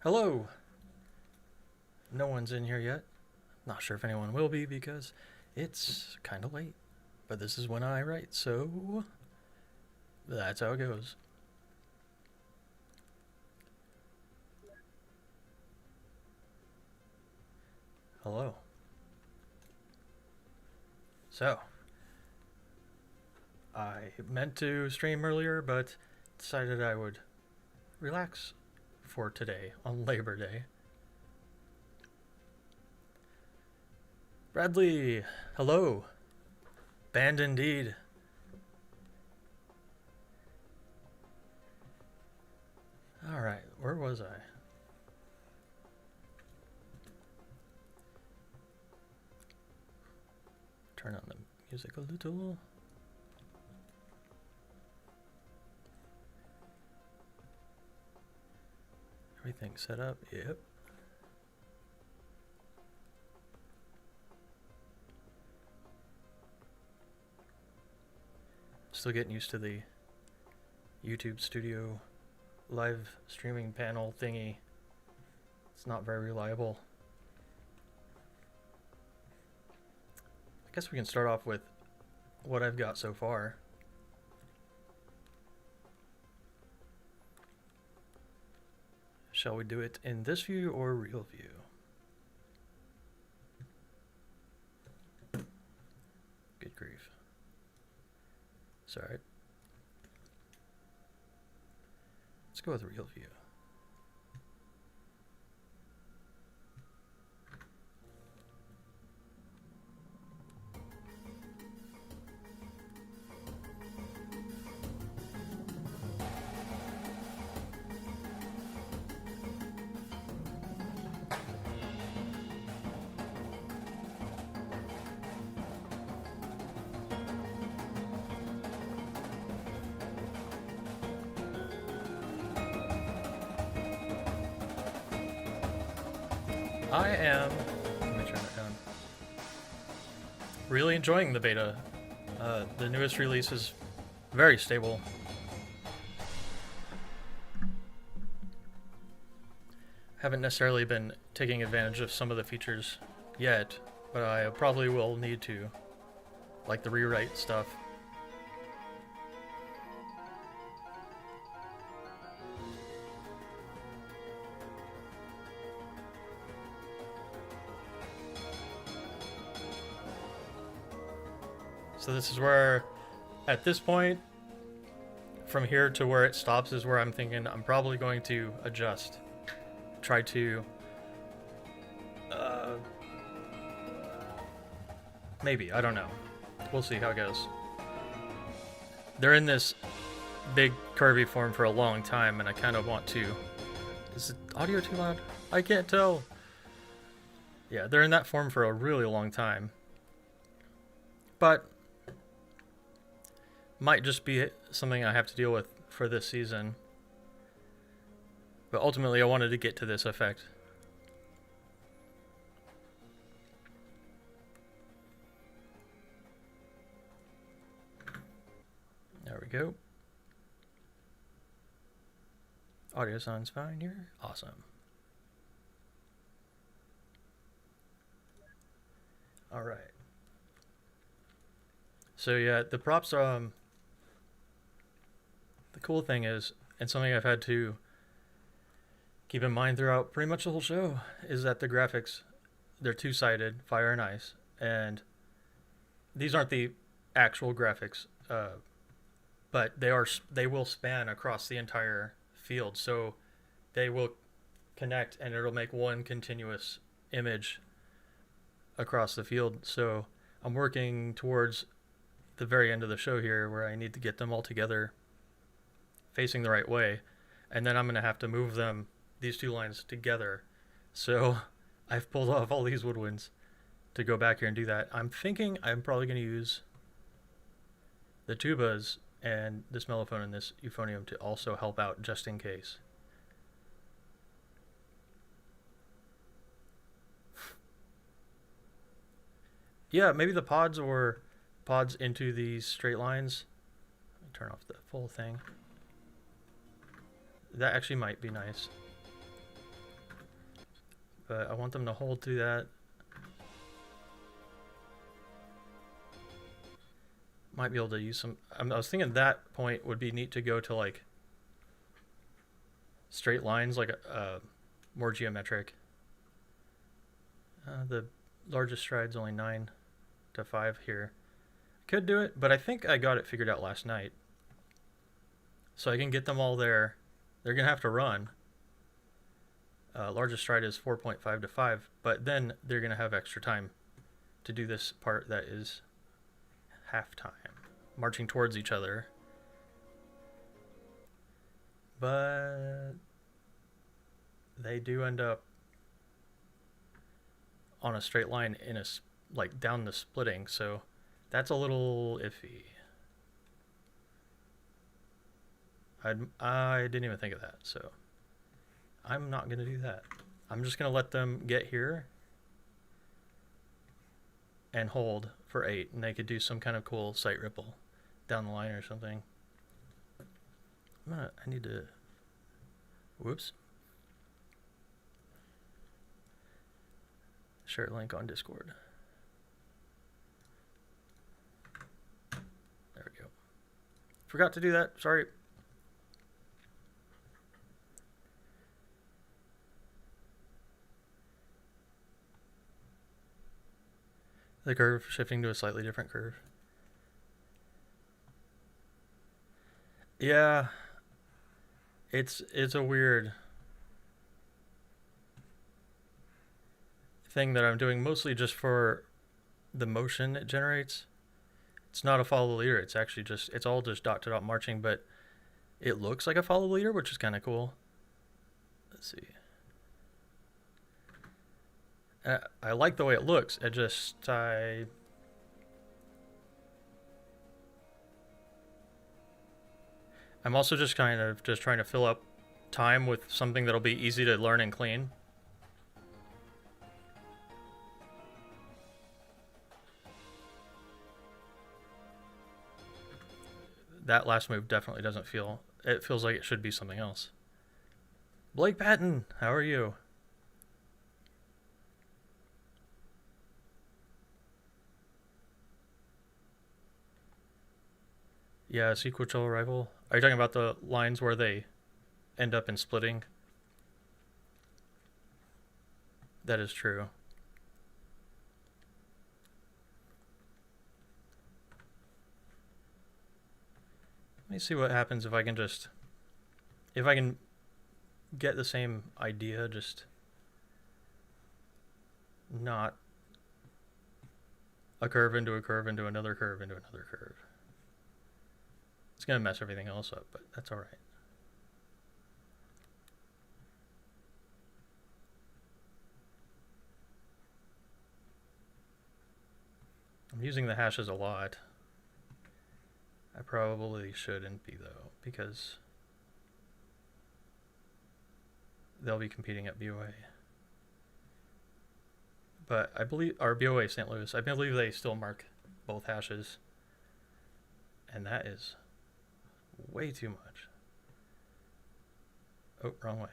Hello! No one's in here yet. Not sure if anyone will be because it's kind of late. But this is when I write, so that's how it goes. Hello. So, I meant to stream earlier, but decided I would relax for today on Labor Day. Bradley, hello. Banned indeed. Alright, where was I? Turn on the music a little. Everything set up, yep. Still getting used to the YouTube Studio live streaming panel thingy. It's not very reliable. I guess we can start off with what I've got so far. Shall we do it in this view or real view? Good grief. Sorry. Let's go with real view. I am, let me turn that down, really enjoying the beta. The newest release is very stable. Haven't necessarily been taking advantage of some of the features yet, but I probably will need to, like the rewrite stuff. So this is where, at this point, from here to where it stops is where I'm thinking I'm probably going to adjust. Try to, maybe, I don't know. We'll see how it goes. They're in this big curvy form for a long time, and I kind of want to, is the audio too loud? I can't tell. Yeah, they're in that form for a really long time. But might just be something I have to deal with for this season. But ultimately I wanted to get to this effect. There we go. Audio sounds fine here. Awesome. Alright. So yeah, the props are, the cool thing is, and something I've had to keep in mind throughout pretty much the whole show, is that the graphics, they're two-sided, fire and ice, and these aren't the actual graphics, but they will span across the entire field, so they will connect and it'll make one continuous image across the field. So I'm working towards the very end of the show here where I need to get them all together facing the right way, and then I'm going to have to move them, these two lines together. So I've pulled off all these woodwinds to go back here and do that. I'm thinking I'm probably going to use the tubas and this mellophone and this euphonium to also help out just in case. Yeah, maybe the pods or pods into these straight lines. Let me turn off the full thing. That actually might be nice. but I want them to hold through that. Might be able to use some. I was thinking that point would be neat to go to like straight lines, like more geometric. The largest stride's only 9 to 5 here. Could do it, but I think I got it figured out last night. So I can get them all there. They're going to have to run. Largest stride is 4.5 to 5, but then they're going to have extra time to do this part that is halftime, marching towards each other. But they do end up on a straight line in a like down the splitting, so that's a little iffy. I didn't even think of that, so I'm not gonna do that. I'm just gonna let them get here and hold for 8, and they could do some kind of cool sight ripple down the line or something. I need to. Whoops. Share link on Discord. There we go. Forgot to do that. Sorry. The curve shifting to a slightly different curve. Yeah. It's a weird thing that I'm doing mostly just for the motion it generates. It's not a follow leader. It's actually just, it's all just dot to dot marching, but it looks like a follow leader, which is kind of cool. Let's see. I like the way it looks. It just, I'm also just kind of just trying to fill up time with something that'll be easy to learn and clean. That last move definitely doesn't feel, it feels like it should be something else. Blake Patton, how are you? Yeah, sequential arrival. Are you talking about the lines where they end up in splitting? That is true. Let me see what happens if I can just, if I can get the same idea, just not a curve into a curve into another curve into another curve. It's going to mess everything else up, but that's all right. I'm using the hashes a lot. I probably shouldn't be, though, because they'll be competing at BOA. But I believe, our BOA St. Louis, I believe they still mark both hashes. And that is way too much. Oh, wrong way.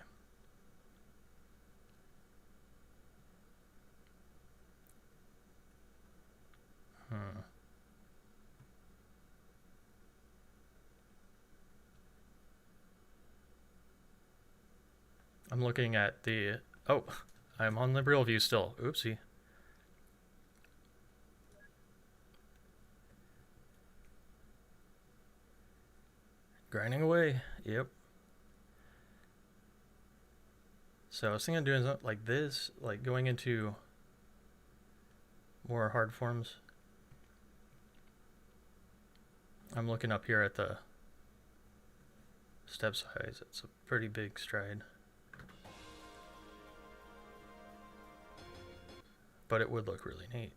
I'm looking at the, oh, I'm on the real view still. Oopsie. Grinding away. Yep. So I was thinking of doing something like this, like going into more hard forms. I'm looking up here at the step size. It's a pretty big stride. But it would look really neat.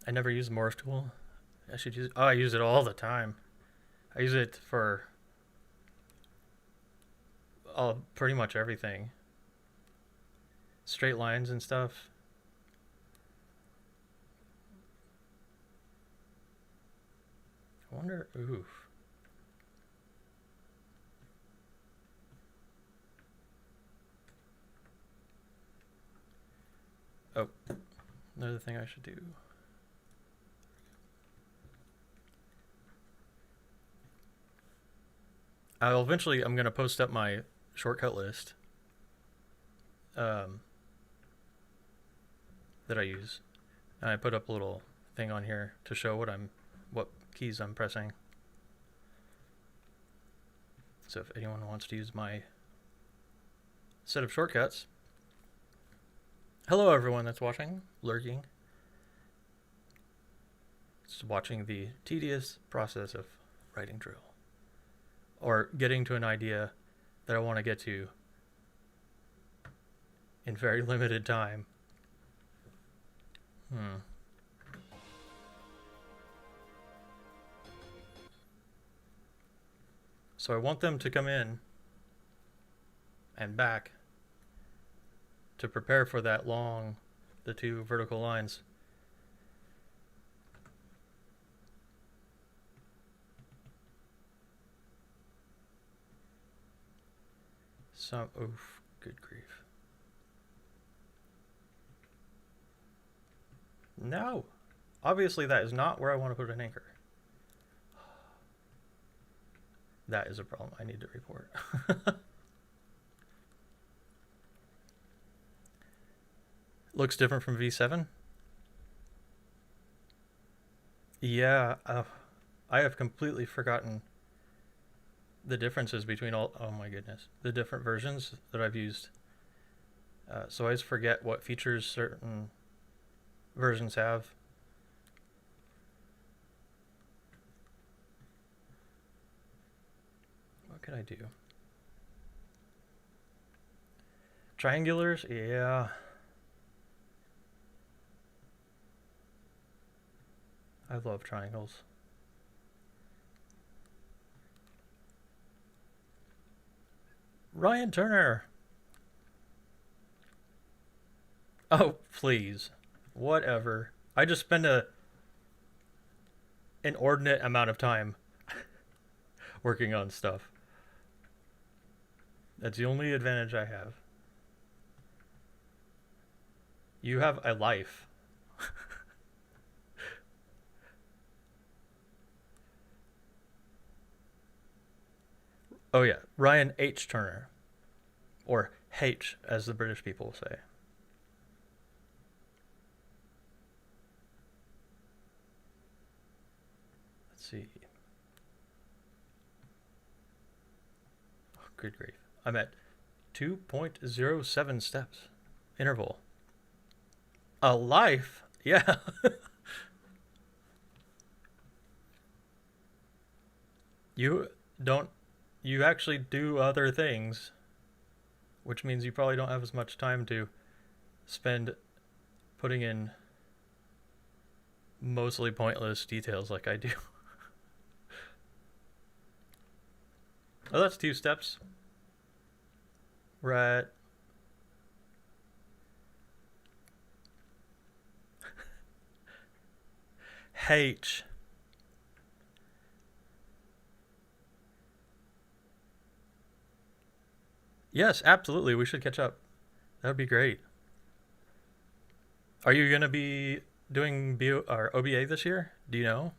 I never use the morph tool. I should use it. Oh, I use it all the time. I use it for pretty much everything. Straight lines and stuff. I wonder, oof. Oh, another thing I should do. I'm going to post up my shortcut list that I use. And I put up a little thing on here to show what keys I'm pressing. So if anyone wants to use my set of shortcuts. Hello everyone that's watching, lurking. It's watching the tedious process of writing drill. Or getting to an idea that I want to get to in very limited time. So I want them to come in and back to prepare for that the two vertical lines. Oof, good grief. No, obviously that is not where I want to put an anchor. That is a problem I need to report. Looks different from V7? Yeah, I have completely forgotten the differences between oh my goodness, the different versions that I've used. So I just forget what features certain versions have. What could I do? Triangulars? Yeah. I love triangles. Ryan Turner. Oh, please. Whatever. I just spend an inordinate amount of time working on stuff. That's the only advantage I have. You have a life. Oh yeah, Ryan H. Turner. Or H, as the British people say. Let's see. Oh, good grief. I'm at 2.07 steps. Interval. A life? Yeah. You actually do other things, which means you probably don't have as much time to spend putting in mostly pointless details like I do. Oh, that's 2 steps. We're at H. Yes, absolutely. We should catch up. That would be great. Are you going to be doing or OBA this year? Do you know?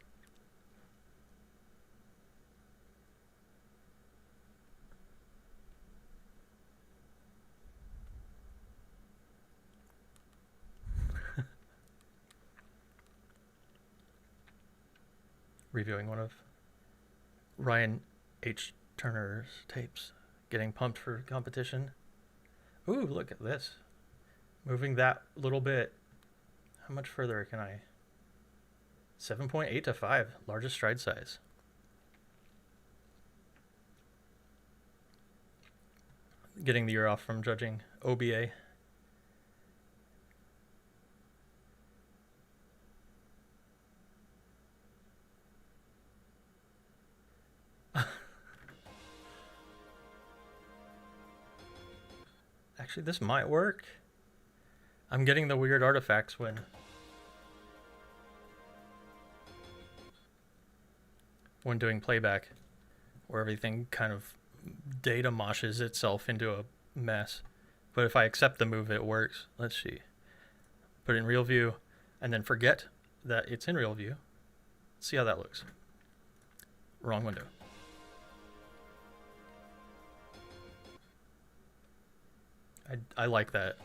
Reviewing one of Ryan H. Turner's tapes. Getting pumped for competition. Ooh, look at this. Moving that little bit. How much further can I? 7.8 to 5. Largest stride size. Getting the year off from judging OBA. Actually, this might work. I'm getting the weird artifacts when doing playback, where everything kind of data moshes itself into a mess. But if I accept the move, it works. Let's see. put it in real view, and then forget that it's in real view. See how that looks. Wrong window. I like that.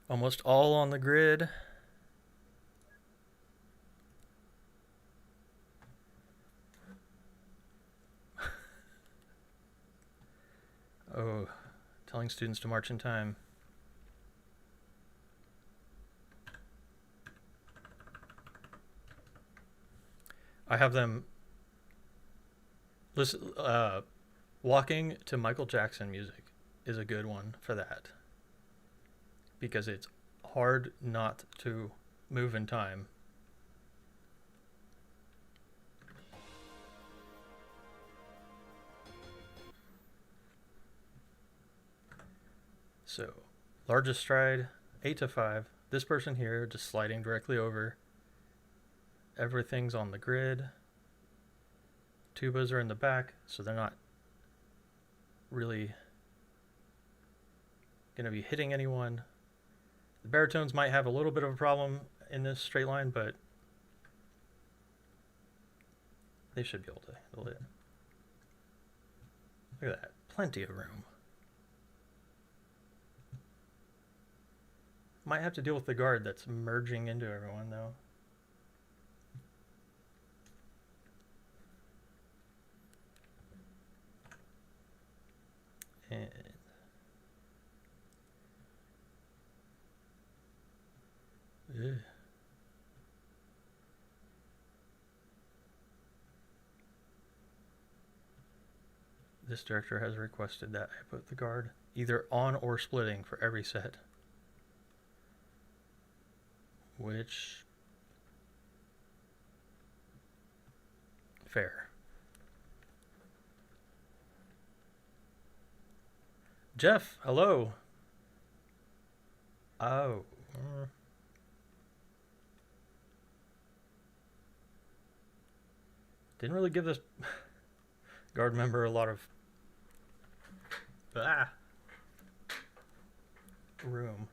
Almost all on the grid. Oh, telling students to march in time. I have them listen. Walking to Michael Jackson music is a good one for that, because it's hard not to move in time. So, largest stride, 8 to 5. This person here just sliding directly over. Everything's on the grid. Tubas are in the back, so they're not really going to be hitting anyone. The baritones might have a little bit of a problem in this straight line, but they should be able to handle it. Look at that. Plenty of room. Might have to deal with the guard that's merging into everyone, though. And this director has requested that I put the guard either on or splitting for every set. Which, fair. Jeff, hello. Oh. Didn't really give this guard member a lot of room.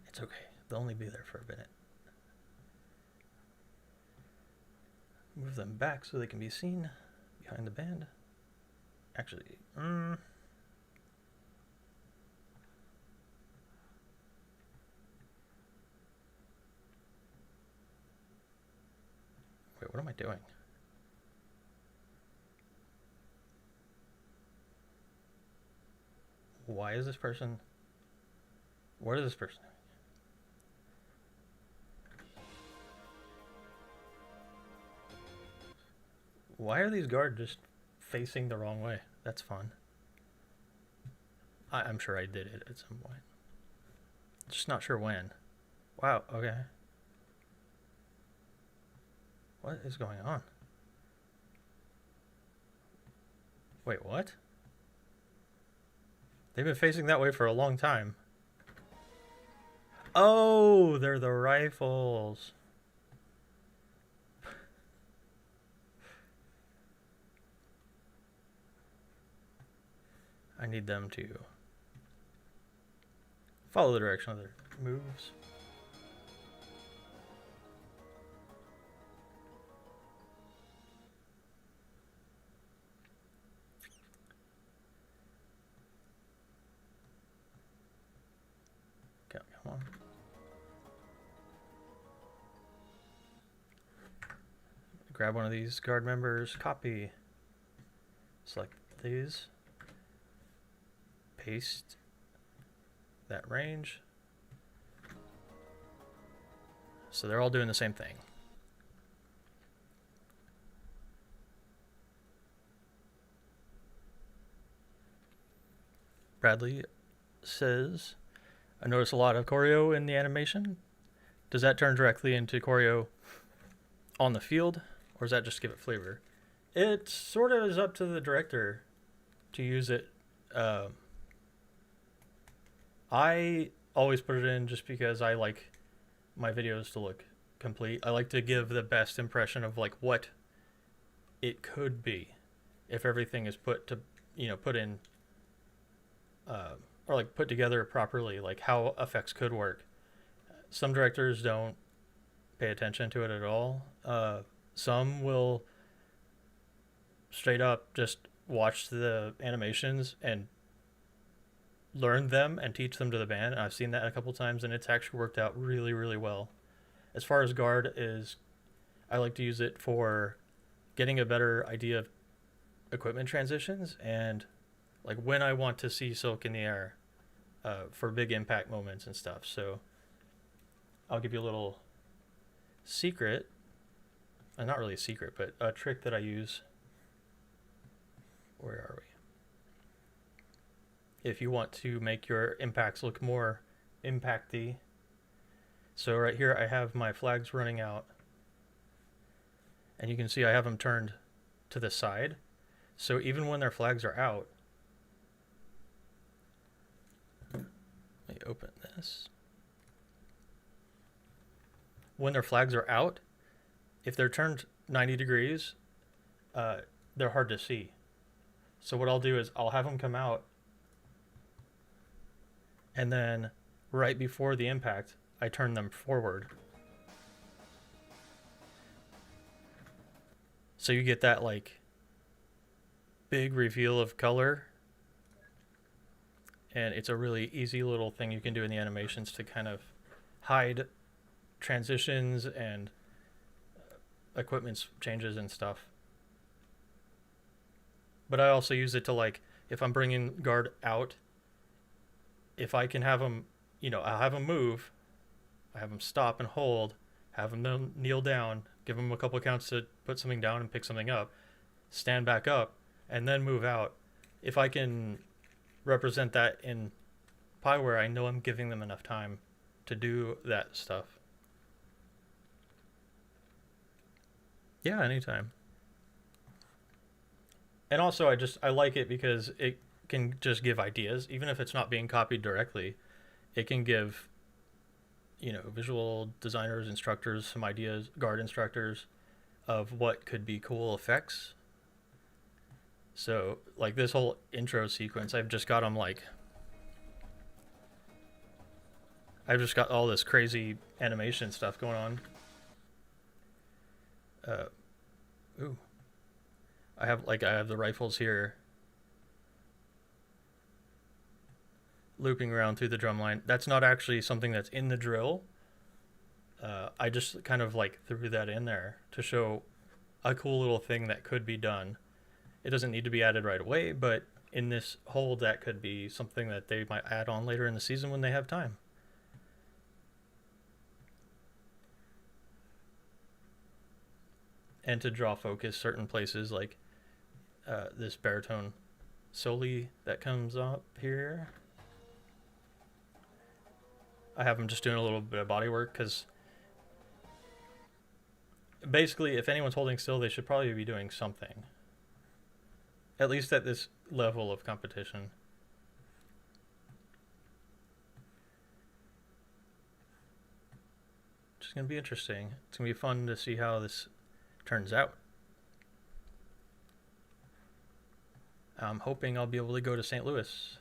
It's okay. They'll only be there for a minute. Move them back so they can be seen behind the band. Actually, wait, what am I doing? Why is this person? What is this person doing? Why are these guards just facing the wrong way? That's fun. I'm sure I did it at some point. Just not sure when. Wow, okay. What is going on? Wait, what? They've been facing that way for a long time. Oh, they're the rifles. I need them to follow the direction of their moves. Okay, come on. Grab one of these guard members, copy, select these. Paste that range. So they're all doing the same thing. Bradley says, I notice a lot of choreo in the animation. Does that turn directly into choreo on the field, or does that just give it flavor? It sort of is up to the director to use it. I always put it in just because I like my videos to look complete. I like to give the best impression of like what it could be if everything is put in or like put together properly, like how effects could work. Some directors don't pay attention to it at all. Some will straight up just watch the animations and learn them and teach them to the band. I've seen that a couple times, and it's actually worked out really, really well. As far as guard is, I like to use it for getting a better idea of equipment transitions and like when I want to see Silk in the air for big impact moments and stuff. So I'll give you a little secret. Not really a secret, but a trick that I use. Where are we? If you want to make your impacts look more impacty. So right here I have my flags running out. And you can see I have them turned to the side. So even when their flags are out, let me open this. When their flags are out, if they're turned 90 degrees, they're hard to see. So what I'll do is I'll have them come out, and then right before the impact, I turn them forward. So you get that like big reveal of color. And it's a really easy little thing you can do in the animations to kind of hide transitions and equipment changes and stuff. But I also use it to like, if I'm bringing guard out, if I can have them, I'll have them move, I have them stop and hold, have them kneel down, give them a couple counts to put something down and pick something up, stand back up, and then move out. If I can represent that in Pyware, I know I'm giving them enough time to do that stuff. Yeah, anytime. And also I like it because it can just give ideas, even if it's not being copied directly. It can give visual designers, instructors some ideas, guard instructors, of what could be cool effects. So like this whole intro sequence, I've just got all this crazy animation stuff going on. Ooh. I have the rifles here looping around through the drum line. That's not actually something that's in the drill. I just kind of like threw that in there to show a cool little thing that could be done. It doesn't need to be added right away, but in this hold, that could be something that they might add on later in the season when they have time. And to draw focus certain places, like this baritone soli that comes up here. I have them just doing a little bit of body work because basically if anyone's holding still, they should probably be doing something. At least at this level of competition. Which is going to be interesting. It's going to be fun to see how this turns out. I'm hoping I'll be able to go to St. Louis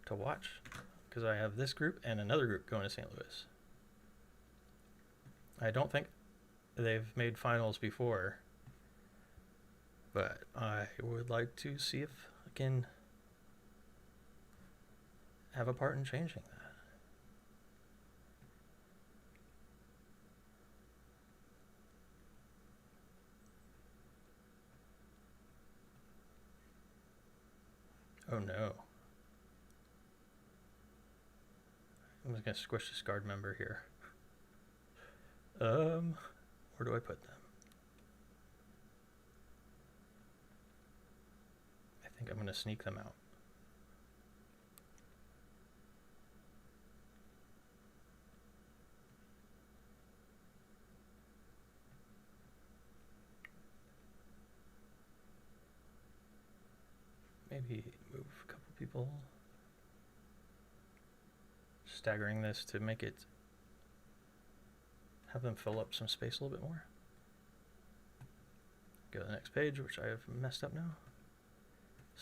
to watch, because I have this group and another group going to St. Louis. I don't think they've made finals before, but I would like to see if I can have a part in changing that. Oh no. I'm just going to squish this guard member here. Where do I put them? I think I'm going to sneak them out. Maybe move a couple people. Staggering this to make it, have them fill up some space a little bit more. Go to the next page, which I have messed up now.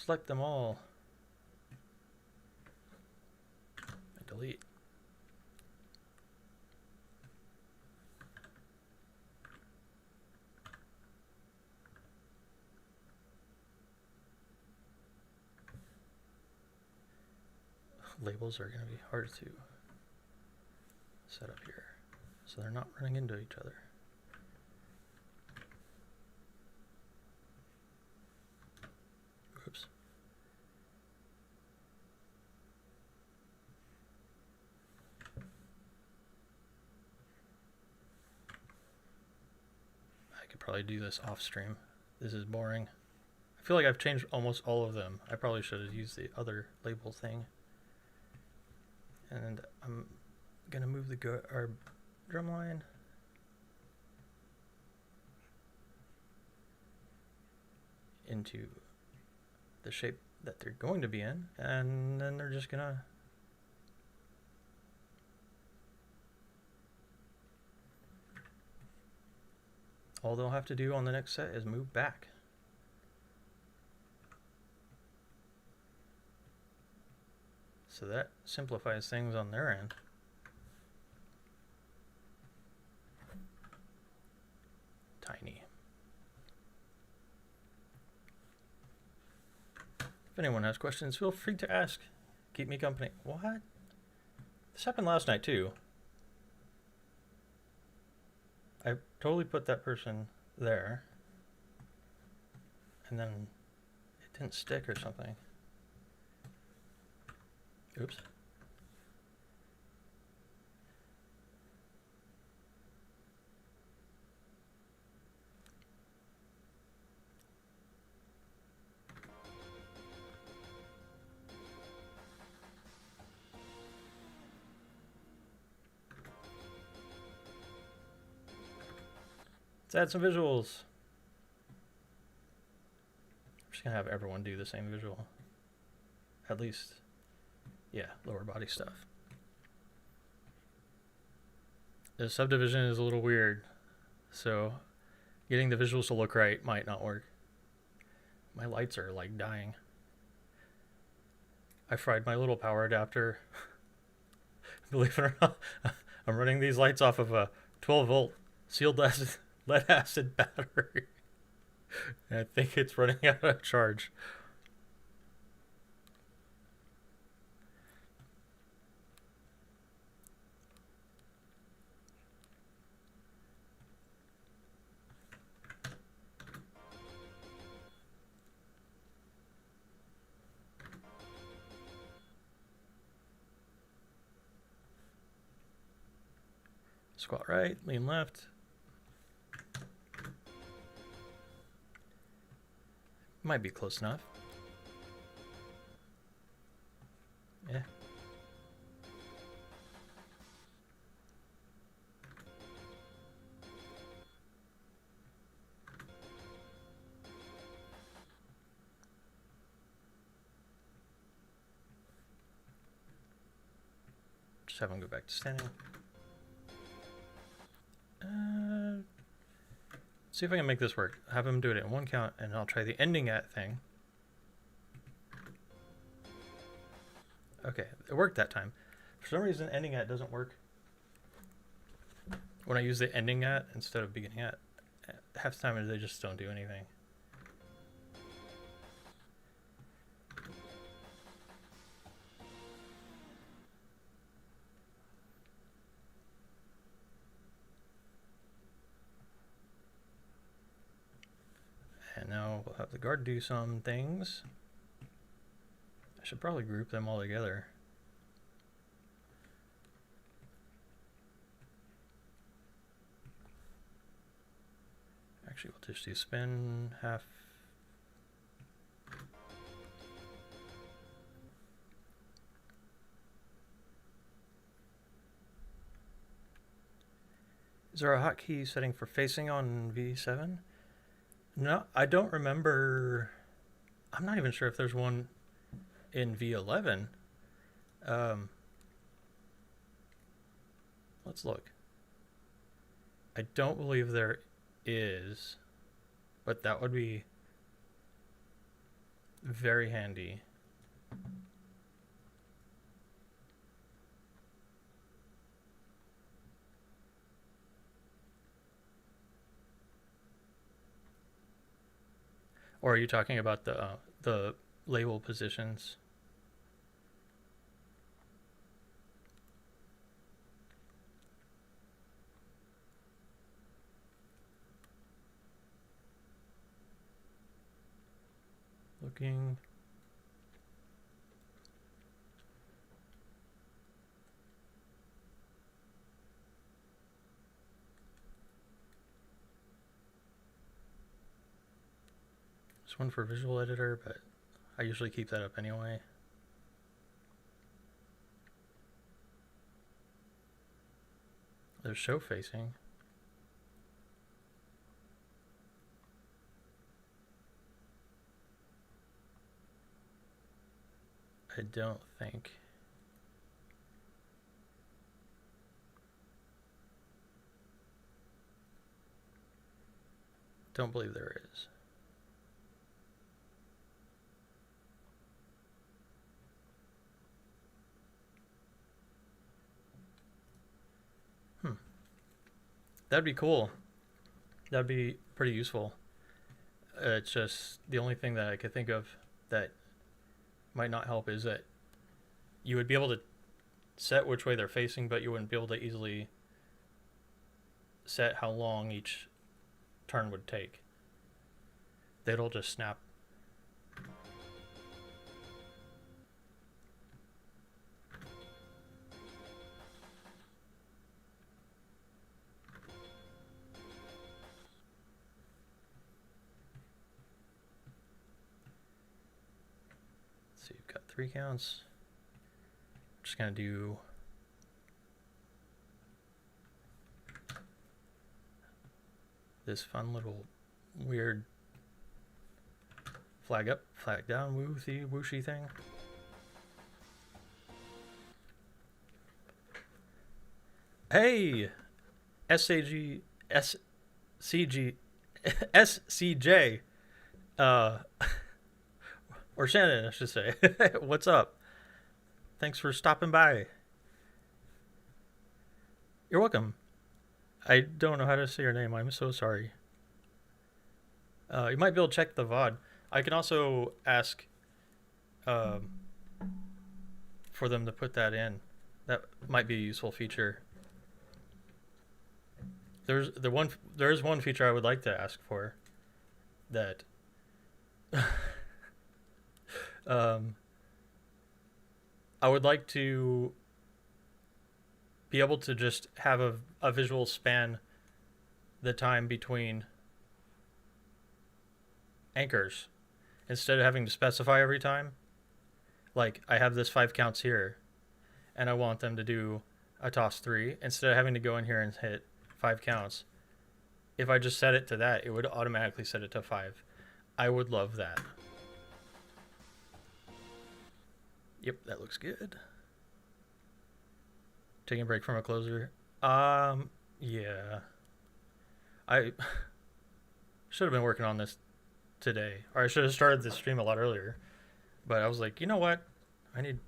Select them all. And delete. Labels are going to be hard to set up here, so they're not running into each other. Oops. I could probably do this off stream. This is boring. I feel like I've changed almost all of them. I probably should have used the other label thing. And I'm gonna move our drum line into the shape that they're going to be in, and then they're just gonna all they'll have to do on the next set is move back. So that simplifies things on their end. Tiny. If anyone has questions, feel free to ask. Keep me company. What? This happened last night too. I totally put that person there, and then it didn't stick or something. Oops. Let's add some visuals. I'm just gonna have everyone do the same visual. At least, yeah, lower body stuff. The subdivision is a little weird, so getting the visuals to look right might not work. My lights are like dying. I fried my little power adapter. Believe it or not, I'm running these lights off of a 12-volt sealed lead acid battery. And I think it's running out of charge. Squat right, lean left. Might be close enough. Yeah. Just have him go back to standing. See if I can make this work. Have him do it in one count, and I'll try the ending at thing. Okay, it worked that time. For some reason, ending at doesn't work when I use the ending at instead of beginning at. Half the time they just don't do anything. And now we'll have the guard do some things. I should probably group them all together. Actually, we'll just do spin half. Is there a hotkey setting for facing on V7? No, I don't remember. I'm not even sure if there's one in V11. Let's look. I don't believe there is, but that would be Very handy. Or are you talking about the label positions? Looking. This one for visual editor, but I usually keep that up anyway. There's show facing. I don't think. Don't believe there is. That'd be cool. That'd be pretty useful. It's just the only thing that I could think of that might not help is that you would be able to set which way they're facing, but you wouldn't be able to easily set how long each turn would take. They'd all just snap. So you've got 3 counts. I'm just gonna do this fun little weird flag up, flag down, whooshy thing. Hey, SCG, SCJ, or Shannon, I should say. What's up? Thanks for stopping by. You're welcome. I don't know how to say your name. I'm so sorry. You might be able to check the VOD. I can also ask for them to put that in. That might be a useful feature. There is one feature I would like to ask for that I would like to be able to just have a visual span the time between anchors instead of having to specify every time. Like, I have this 5 counts here and I want them to do a toss 3 instead of having to go in here and hit 5 counts. If I just set it to that, it would automatically set it to 5. I would love that. Yep, that looks good. Taking a break from a closer. Yeah. I should have been working on this today. Or I should have started this stream a lot earlier. But I was like, you know what? I need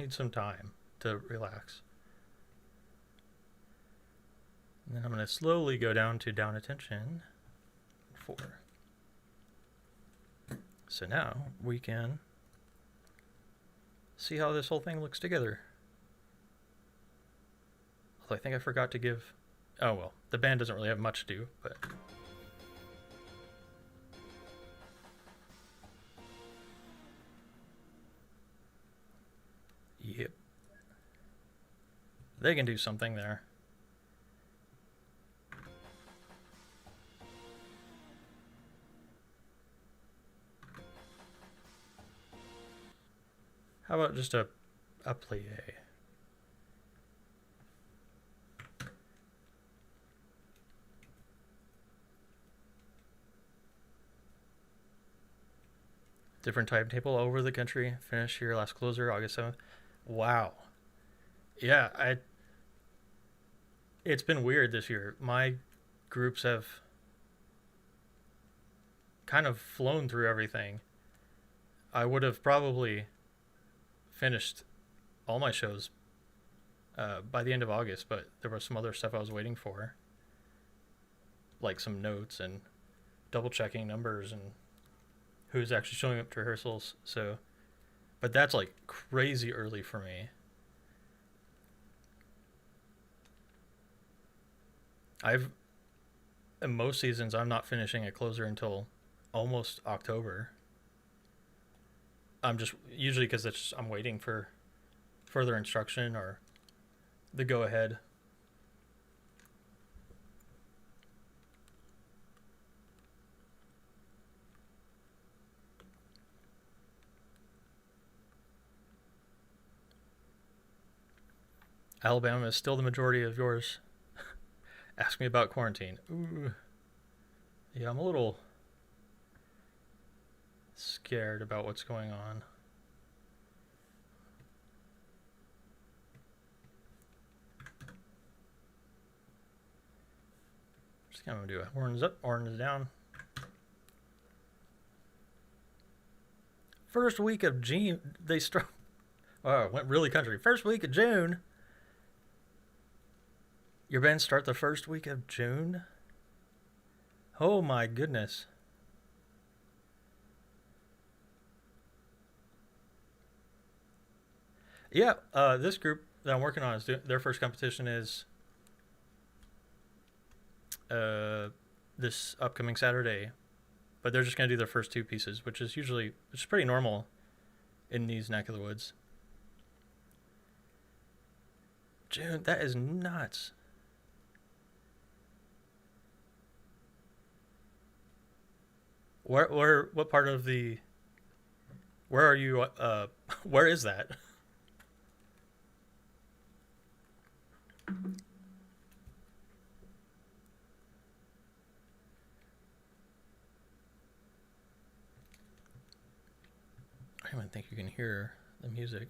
some time to relax. And then I'm going to slowly go down to down attention 4. So now we can see how this whole thing looks together. Although I think I forgot to give... Oh well, the band doesn't really have much to do, but... Yep. They can do something there. How about just a plie? Different timetable all over the country. Finish your last closer August 7th. Wow. Yeah, it's been weird this year. My groups have kind of flown through everything. I would have probably finished all my shows by the end of August, but there was some other stuff I was waiting for, like some notes and double checking numbers and who's actually showing up to rehearsals. So, but that's like crazy early for me. In most seasons, I'm not finishing a closer until almost October. I'm just usually because I'm waiting for further instruction or the go ahead. Alabama is still the majority of yours. Ask me about quarantine. Ooh. Yeah, I'm a little scared about what's going on. Just gonna do a horns up, horns down. First week of June, they start. Oh, went really country. First week of June. Your bands start the first week of June? Oh my goodness. Yeah, this group that I'm working on is their first competition is this upcoming Saturday, but they're just gonna do their first two pieces, which is pretty normal in these neck of the woods. June, that is nuts. What part of the? Where are you? Where is that? I don't even think you can hear the music.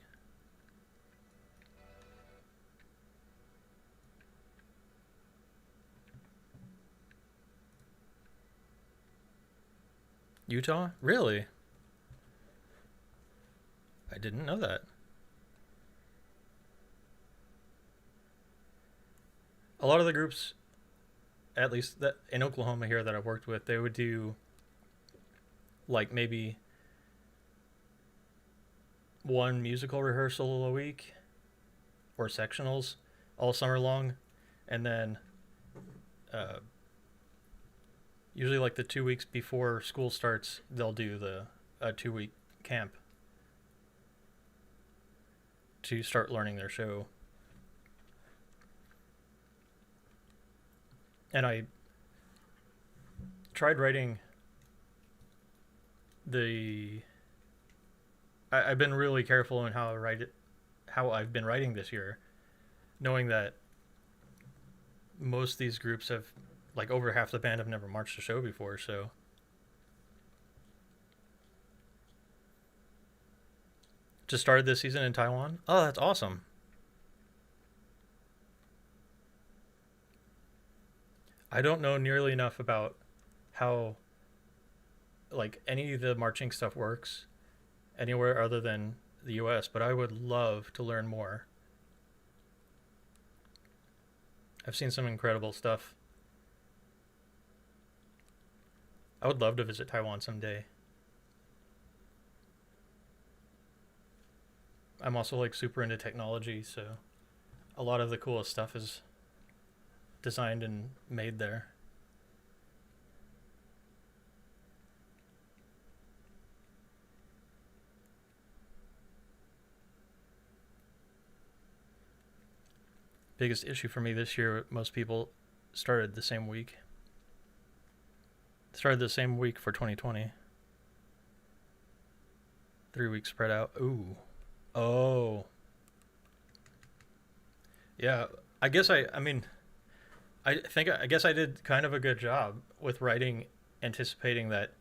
Utah? Really? I didn't know that. A lot of the groups, at least that in Oklahoma here that I've worked with, they would do like maybe one musical rehearsal a week or sectionals all summer long, and then usually like the 2 weeks before school starts, they'll do the 2-week camp to start learning their show. And I tried writing I've been really careful in how I write it, how I've been writing this year, knowing that most of these groups have, like, over half the band have never marched a show before, so just started this season in Taiwan. Oh, that's awesome. I don't know nearly enough about how, like, any of the marching stuff works anywhere other than the US, but I would love to learn more. I've seen some incredible stuff. I would love to visit Taiwan someday. I'm also like super into technology, so a lot of the coolest stuff is designed and made there. Biggest issue for me this year, most people started the same week. Started the same week for 2020. 3 weeks spread out. Ooh. Oh. Yeah, I guess I mean, I guess I did kind of a good job with writing, anticipating that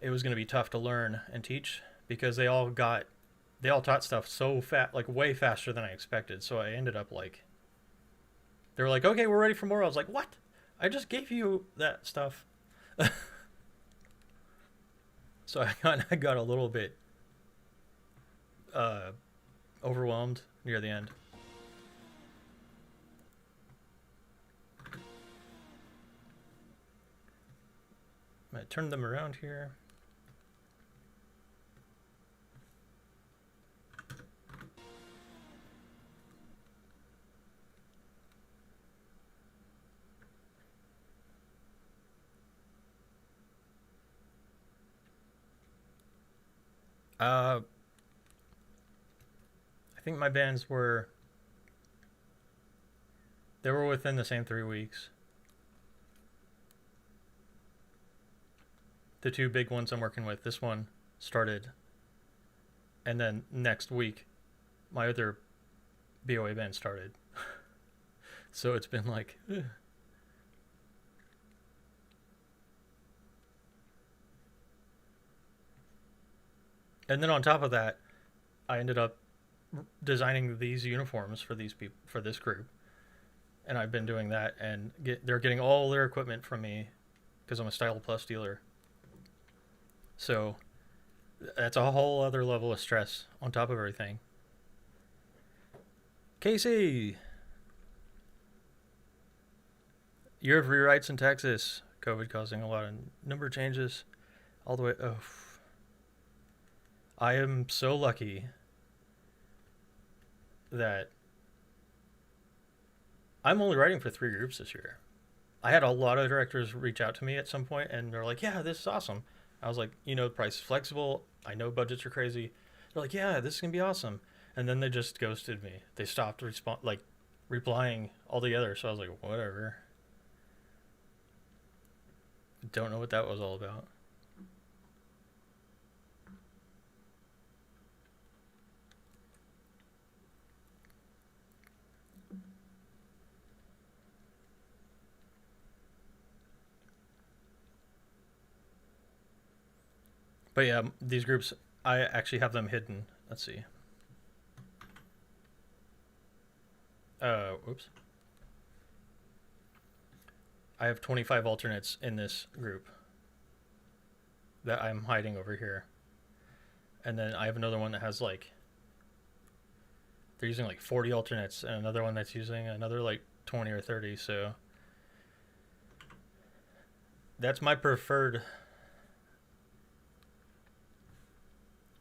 it was going to be tough to learn and teach because they all taught stuff so fast, like way faster than I expected. So I ended up like, they were like, okay, we're ready for more. I was like, what? I just gave you that stuff. So I got a little bit uh, overwhelmed near the end. I'm going to turn them around here. I think my bands were, they were within the same 3 weeks. The two big ones I'm working with, this one started, and then next week, my other BOA band started. So it's been like, ugh. And then on top of that, I ended up designing these uniforms for these people, for this group, and I've been doing that, and they're getting all their equipment from me because I'm a Style Plus dealer. So that's a whole other level of stress on top of everything. Casey, year of rewrites in Texas. COVID causing a lot of number changes all the way. Oh, I am so lucky that I'm only writing for 3 groups this year. I had a lot of directors reach out to me at some point, and they're like, "Yeah, this is awesome." I was like, the price is flexible. I know budgets are crazy. They're like, "Yeah, this is gonna be awesome," and then they just ghosted me. They stopped replying altogether. So I was like, whatever. Don't know what that was all about. But yeah, these groups, I actually have them hidden. Let's see. Oops. I have 25 alternates in this group that I'm hiding over here. And then I have another one that has they're using 40 alternates, and another one that's using another 20 or 30. So that's my preferred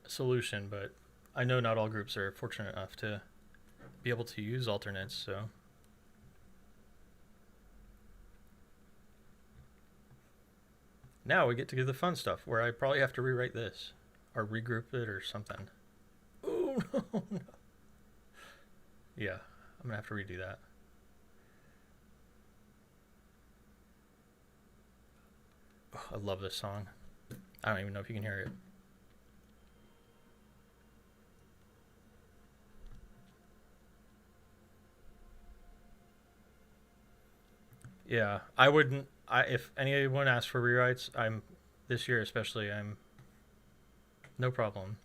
solution, but I know not all groups are fortunate enough to be able to use alternates, so now we get to do the fun stuff where I probably have to rewrite this or regroup it or something. Oh no, no. Yeah, I'm gonna have to redo that. Oh, I love this song. I don't even know if you can hear it. Yeah, I wouldn't. If anyone asks for rewrites, this year especially. I'm no problem.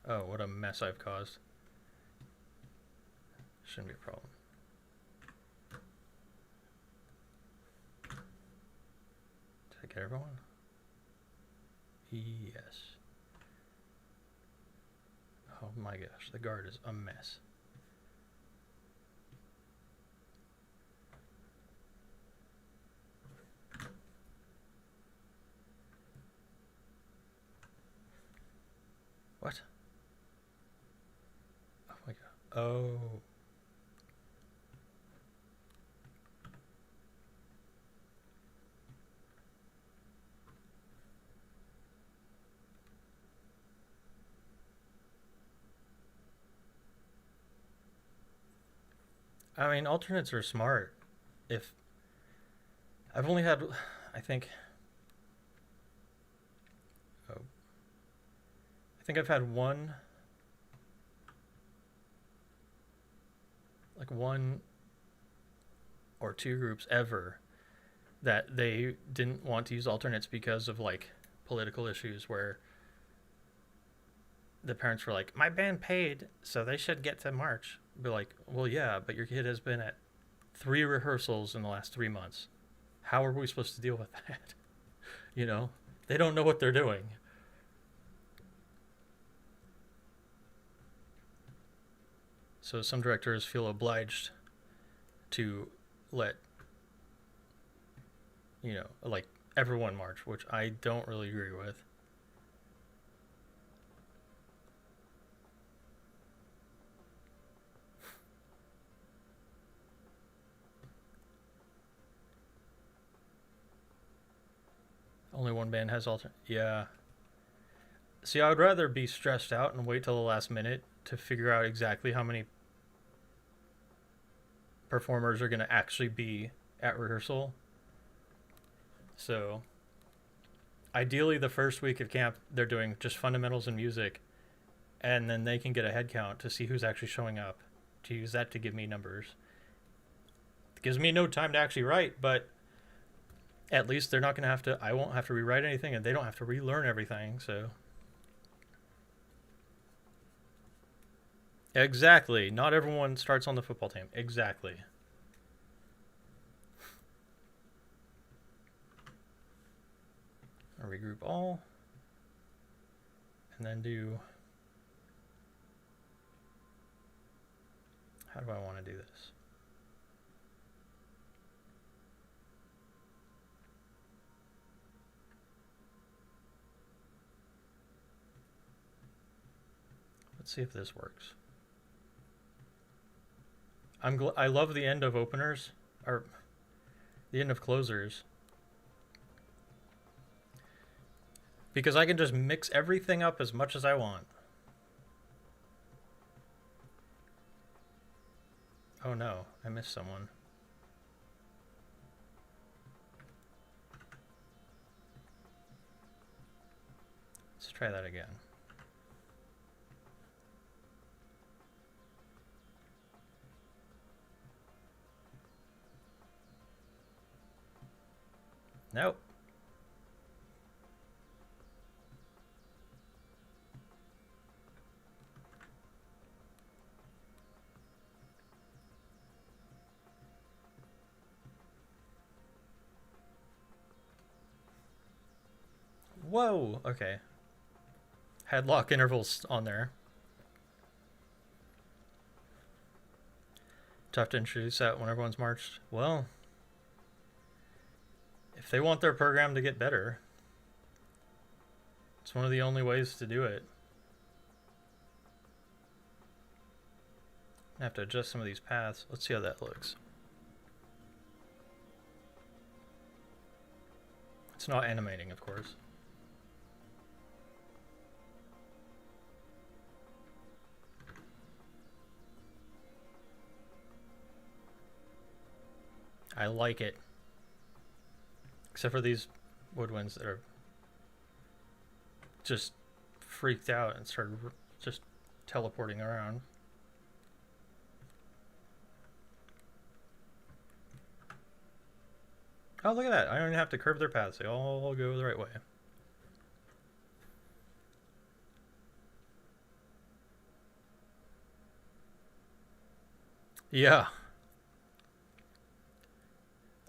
Oh, what a mess I've caused. Shouldn't be a problem. Did I get everyone? Yes. Oh my gosh, the guard is a mess. What? Oh my god. Oh. I mean, alternates are smart. If I've only had, I think, oh, I think I've had one or 2 groups ever that they didn't want to use alternates because of political issues where the parents were like, my band paid, so they should get to march. Be like, well, yeah, but your kid has been at 3 rehearsals in the last 3 months. How are we supposed to deal with that? You know, they don't know what they're doing. So some directors feel obliged to let, you know, like everyone march, which I don't really agree with. Only one band has alternate. Yeah. See, I would rather be stressed out and wait till the last minute to figure out exactly how many performers are going to actually be at rehearsal. So, ideally, the first week of camp, they're doing just fundamentals and music, and then they can get a head count to see who's actually showing up, to use that to give me numbers. It gives me no time to actually write, but at least they're not going to have to, I won't have to rewrite anything, and they don't have to relearn everything, so. Exactly. Not everyone starts on the football team. Exactly. I'll regroup all. And then do... How do I want to do this? Let's see if this works. I love the end of openers, or the end of closers, because I can just mix everything up as much as I want. Oh no, I missed someone. Let's try that again. Nope. Whoa, okay. Had lock intervals on there. Tough to introduce that when everyone's marched. Well, if they want their program to get better, it's one of the only ways to do it. I have to adjust some of these paths. Let's see how that looks. It's not animating, of course. I like it. Except for these woodwinds that are just freaked out and started just teleporting around. Oh, look at that. I don't even have to curve their paths. They all go the right way. Yeah.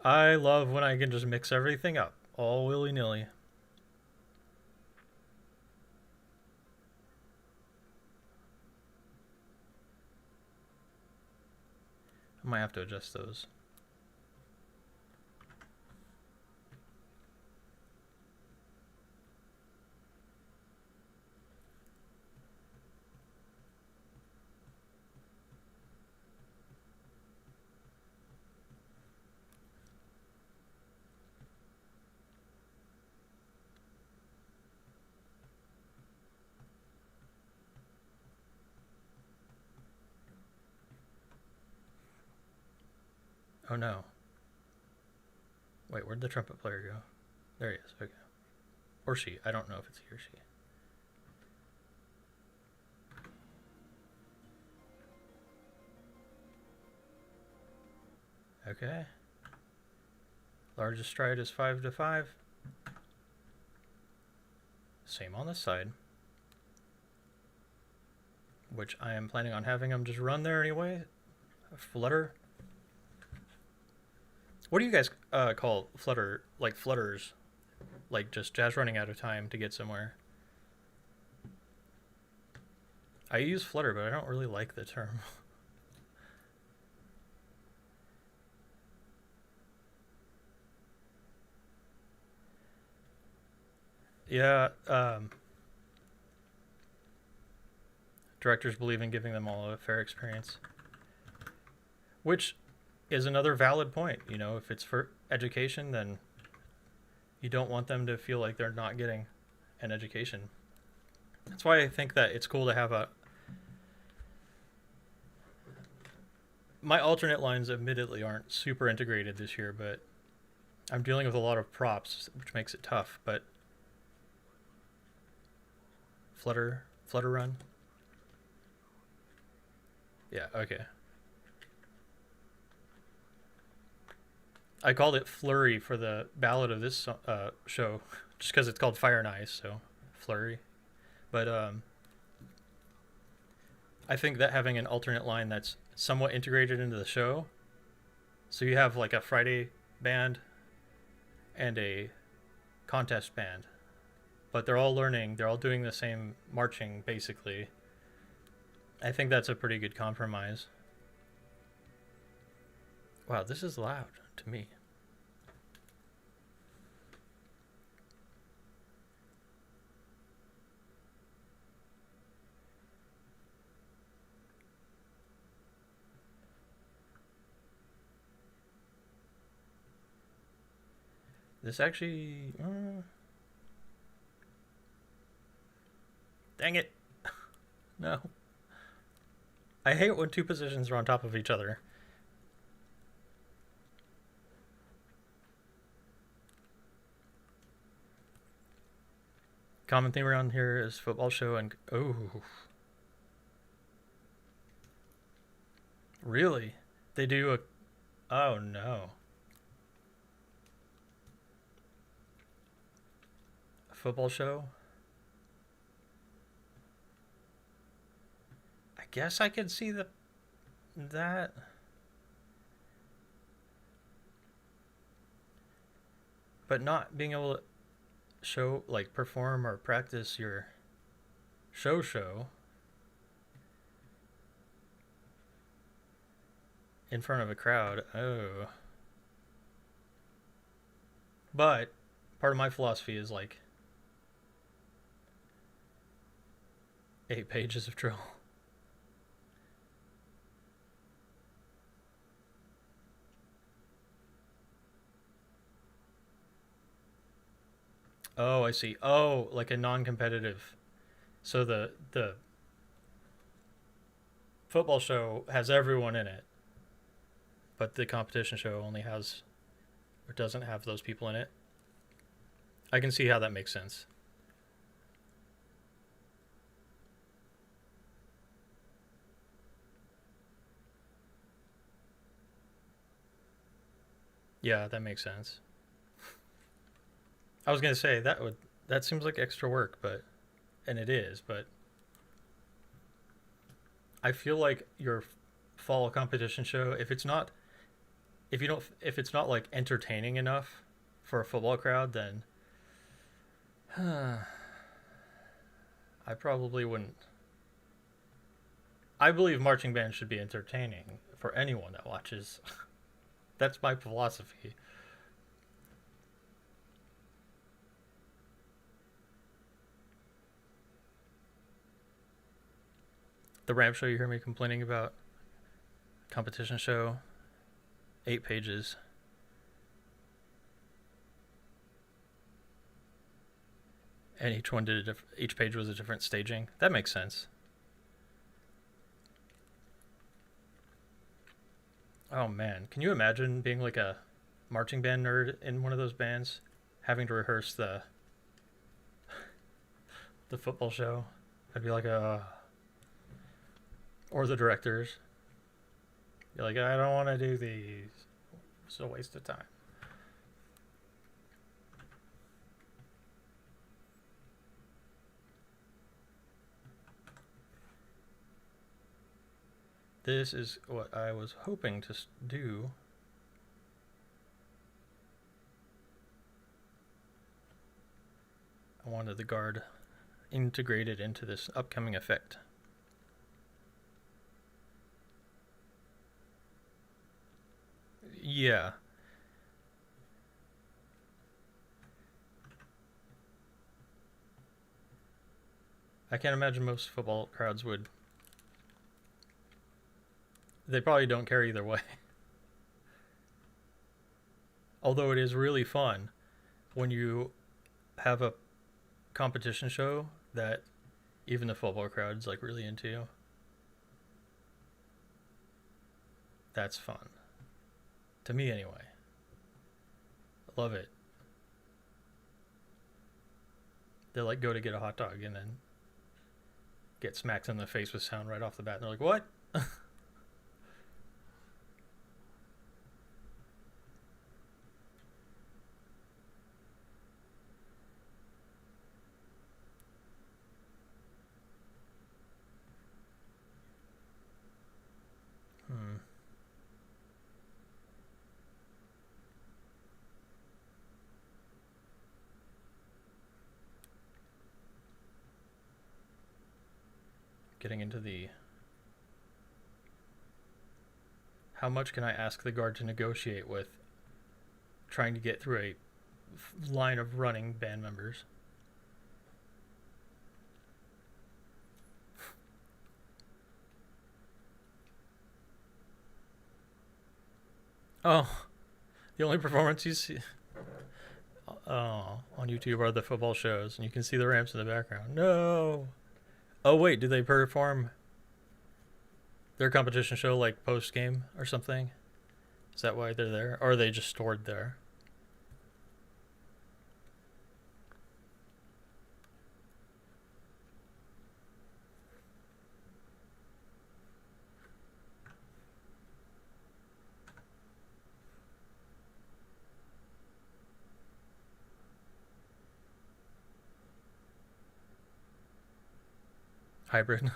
I love when I can just mix everything up, all willy-nilly. I might have to adjust those. Oh no. Wait, where'd the trumpet player go? There he is. Okay. Or she. I don't know if it's he or she. Okay. Largest stride is 5 to 5. Same on this side. Which I am planning on having them just run there anyway. A flutter. What do you guys call flutter, like flutters, like just jazz running out of time to get somewhere? I use flutter, but I don't really like the term. Yeah, directors believe in giving them all a fair experience, which is another valid point. You know, if it's for education, then you don't want them to feel like they're not getting an education. That's why I think that it's cool to have a. My alternate lines, admittedly, aren't super integrated this year, but I'm dealing with a lot of props, which makes it tough. But Flutter Run. Yeah, okay. I called it Flurry for the ballad of this show, just because it's called Fire and Ice, so Flurry. But I think that having an alternate line that's somewhat integrated into the show, so you have like a Friday band and a contest band, but they're all learning, they're all doing the same marching basically. I think that's a pretty good compromise. Wow, this is loud to me. This actually... dang it. No. I hate when two positions are on top of each other. Common theme around here is football show and... Oh. Really? They do a... Oh, no. A football show? I guess I could see that. But not being able to show, like, perform or practice your show in front of a crowd. Oh. But part of my philosophy is like 8 pages of drill. Oh, I see. Oh, like a non-competitive. So the football show has everyone in it, but the competition show only has or doesn't have those people in it. I can see how that makes sense. Yeah, that makes sense. I was gonna say that seems like extra work, but and it is, but I feel like your fall competition show, if it's not like entertaining enough for a football crowd, then I probably wouldn't. I believe marching band should be entertaining for anyone that watches. That's my philosophy. The ramp show you hear me complaining about, competition show, 8 pages. And each page was a different staging. That makes sense. Oh man, can you imagine being like a marching band nerd in one of those bands, having to rehearse the football show? I'd be like, or the directors. You're like, I don't want to do these. It's a waste of time. This is what I was hoping to do. I wanted the guard integrated into this upcoming effect. Yeah. I can't imagine most football crowds would. They probably don't care either way. Although it is really fun when you have a competition show that even the football crowd's like really into. That's fun. To me, anyway. Love it. They like go to get a hot dog and then get smacked in the face with sound right off the bat. And they're like, what? Getting into the how much can I ask the guard to negotiate with trying to get through a line of running band members. Oh, the only performance you see on YouTube are the football shows, and you can see the ramps in the background. No. Oh wait, do they perform their competition show like post game or something? Is that why they're there, or are they just stored there? Hybrid.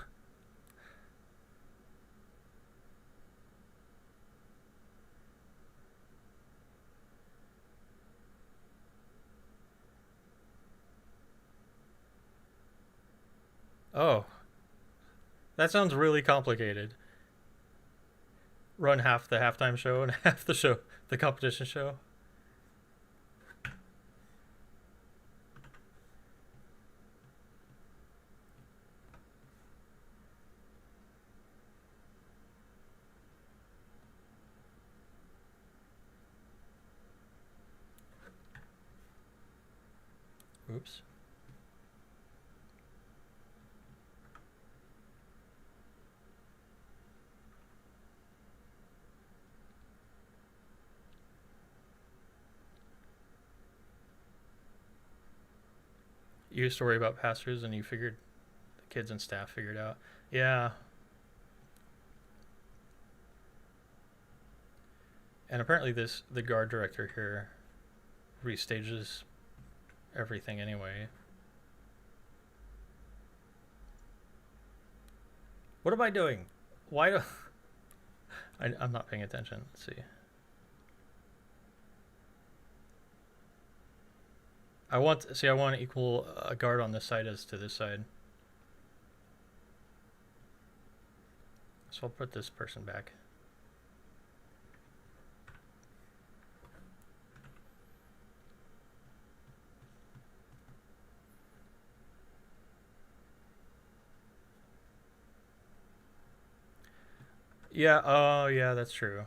Oh, that sounds really complicated. Run half the halftime show and half the show, the competition show. Oops. You used to worry about pastors, and you figured the kids and staff figured out. Yeah. And apparently the guard director here restages everything anyway. What am I doing? Why do I'm not paying attention. Let's see. I want to equal a guard on this side as to this side. So I'll put this person back. Yeah, oh yeah, that's true.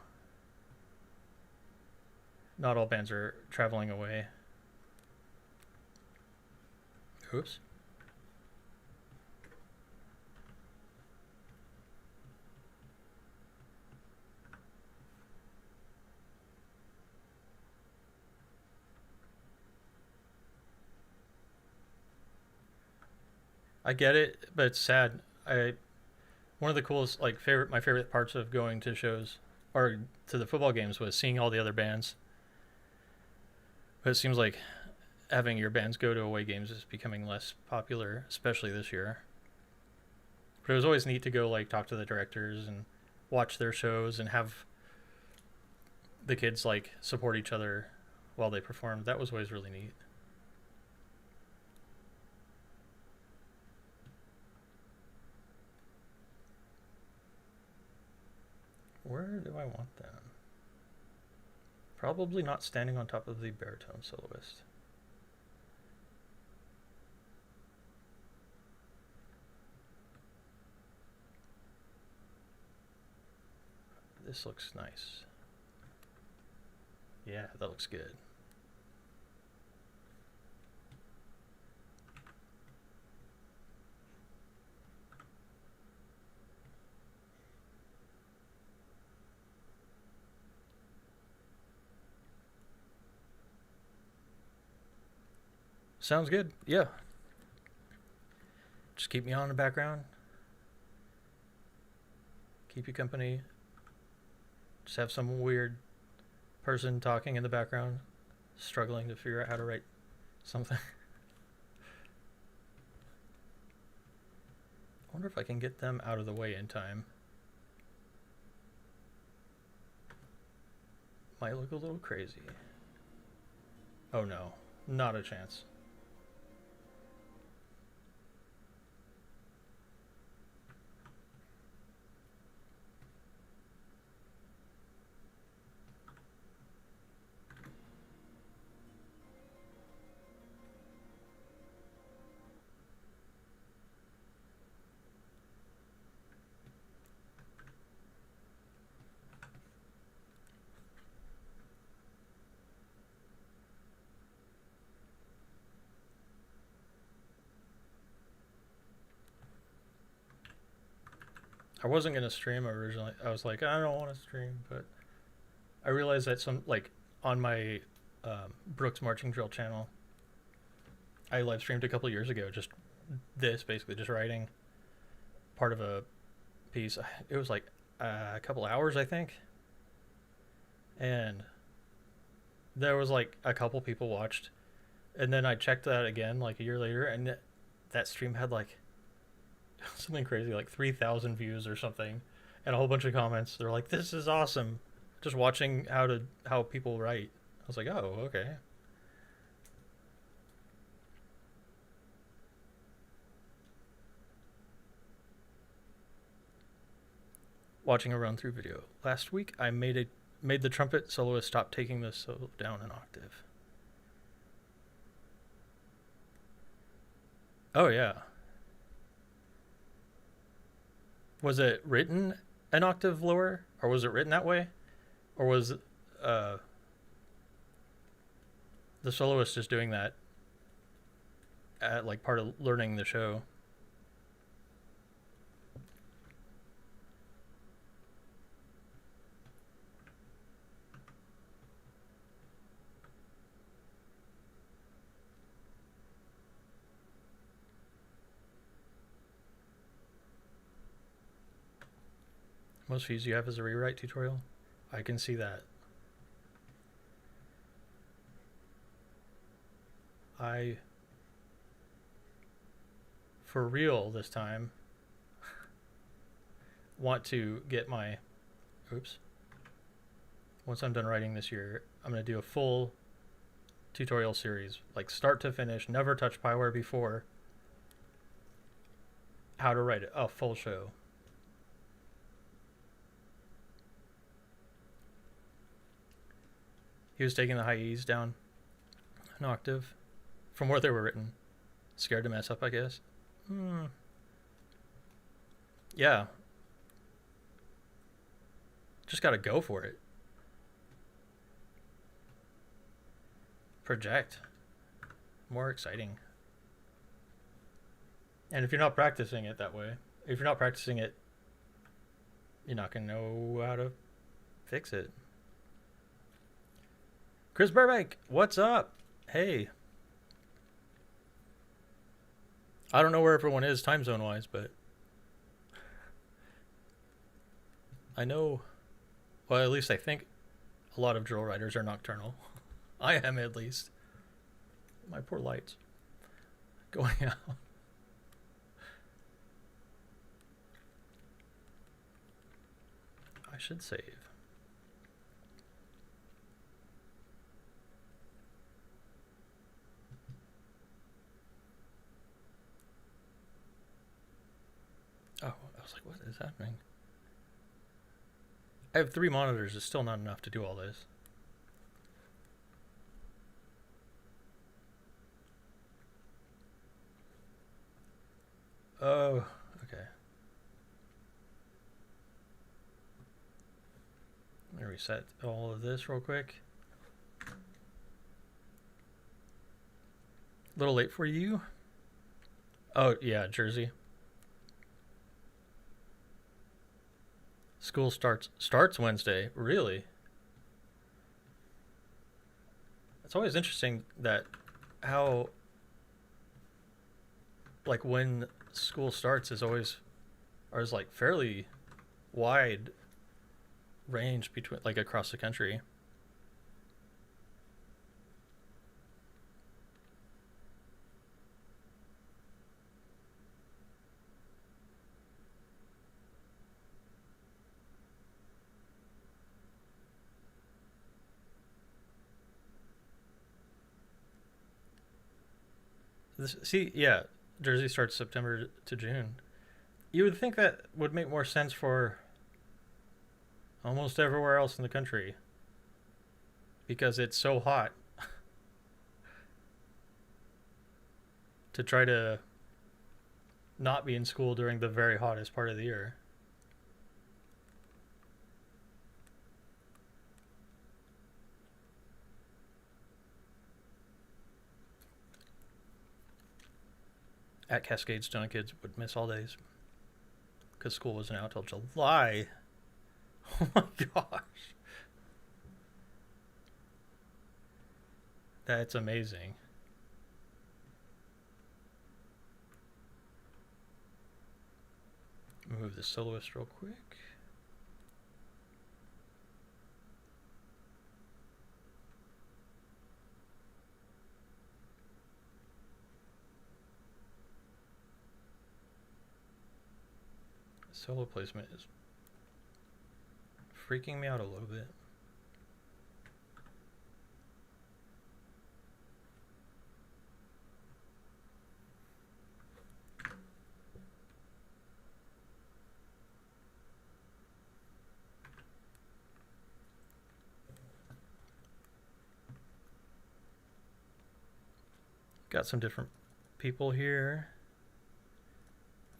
Not all bands are traveling away. Oops. I get it, but it's sad. One of the coolest, like my favorite parts of going to shows or to the football games was seeing all the other bands. But it seems like having your bands go to away games is becoming less popular, especially this year. But it was always neat to go like talk to the directors and watch their shows and have the kids like support each other while they performed. That was always really neat. want them? Probably not standing on top of the baritone soloist. This looks nice. Yeah, that looks good. Sounds good. Yeah. Just keep me on in the background. Keep you company. Just have some weird person talking in the background, struggling to figure out how to write something. I wonder if I can get them out of the way in time. Might look a little crazy. Oh no, not a chance. I wasn't gonna stream originally. I was like, I don't want to stream, but I realized that on my Brooks Marching Drill channel, I live streamed a couple years ago. Just basically just writing part of a piece. It was like a couple hours, I think, and there was like a couple people watched, and then I checked that again like a year later, and that stream had like something crazy, like 3,000 views or something, and a whole bunch of comments. They're like, "This is awesome." Just watching how people write. I was like, "Oh, okay." Watching a run through video. Last week, I made the trumpet soloist stop taking the solo down an octave. Oh yeah. Was it written an octave lower, or was it written that way, or was the soloist just doing that at like part of learning the show? Most views you have is a rewrite tutorial. I can see that. I, for real this time, want to get my, once I'm done writing this year, I'm going to do a full tutorial series, like start to finish, never touched Pyware before, how to write a full show. He was taking the high E's down an octave from where they were written. Scared to mess up, I guess. Yeah. Just gotta go for it. Project. More exciting. And if you're not practicing it that way, if you're not practicing it, you're not gonna know how to fix it. Chris Burbank, what's up? Hey. I don't know where everyone is time zone wise, but I know, well, at least I think a lot of drill writers are nocturnal. I am, at least. My poor lights going out. I should save. Oh, I was like, what is happening? I have 3 monitors. It's still not enough to do all this. Oh, okay. Let me reset all of this real quick. A little late for you? Oh, yeah, Jersey. School starts Wednesday. Really? It's always interesting that how like when school starts is like fairly wide range between like across the country. Yeah, Jersey starts September to June. You would think that would make more sense for almost everywhere else in the country because it's so hot to try to not be in school during the very hottest part of the year. At Cascade, Stone Kids would miss all days because school wasn't out till July. Oh my gosh. That's amazing. Move the soloist real quick. Solo placement is freaking me out a little bit. Got some different people here.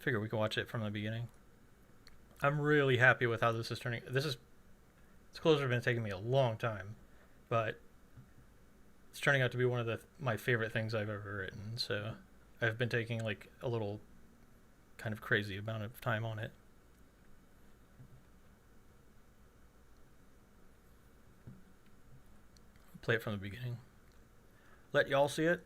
Figure we can watch it from the beginning. I'm really happy with how this is turning. This closure has been taking me a long time, but it's turning out to be one of my favorite things I've ever written. So I've been taking like a little kind of crazy amount of time on it. Play it from the beginning. Let y'all see it.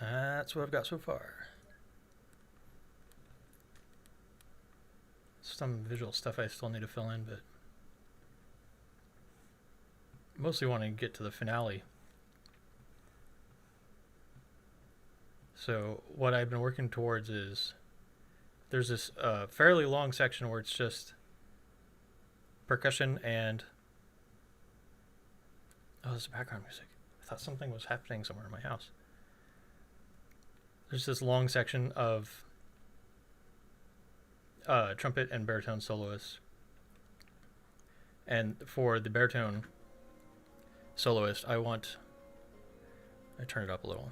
That's what I've got so far. Some visual stuff I still need to fill in, but mostly want to get to the finale. So what I've been working towards is there's this fairly long section where it's just percussion and there's background music. I thought something was happening somewhere in my house. There's this long section of trumpet and baritone soloists. And for the baritone soloist, I turn it up a little.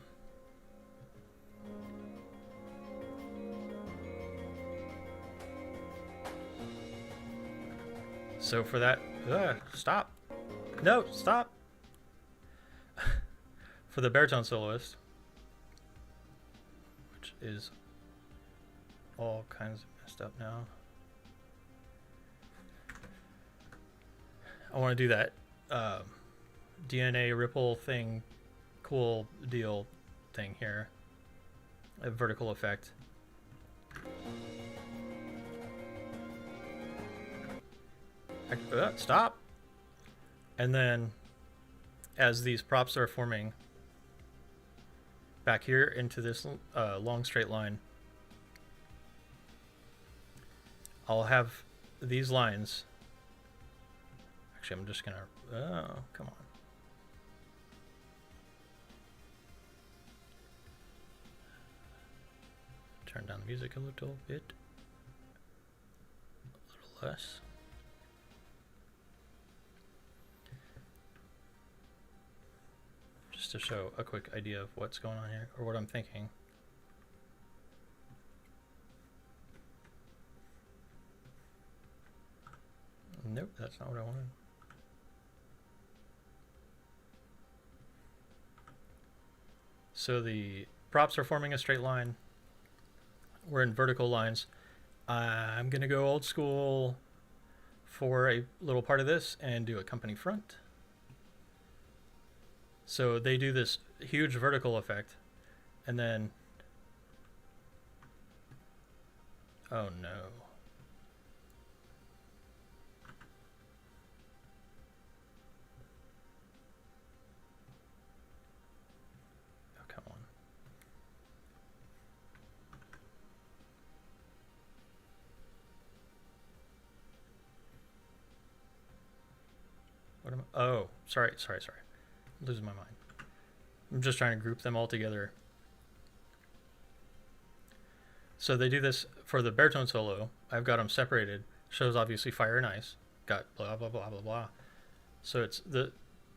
So for that, stop. No, stop. For the baritone soloist, which is all kinds of messed up now. I want to do that DNA ripple thing, cool deal thing here. A vertical effect. Stop. And then as these props are forming back here into this long straight line, I'll have these lines. Actually, I'm just gonna, oh, come on. Turn down the music a little bit. A little less. Just to show a quick idea of what's going on here, or what I'm thinking. Nope, that's not what I wanted. So the props are forming a straight line. We're in vertical lines. I'm gonna go old school for a little part of this and do a company front. So they do this huge vertical effect, and then, oh no. Oh, come on. What am I? Oh, sorry. I'm losing my mind. I'm just trying to group them all together. So they do this for the baritone solo. I've got them separated. Shows obviously fire and ice. Got blah, blah, blah, blah, blah. So it's the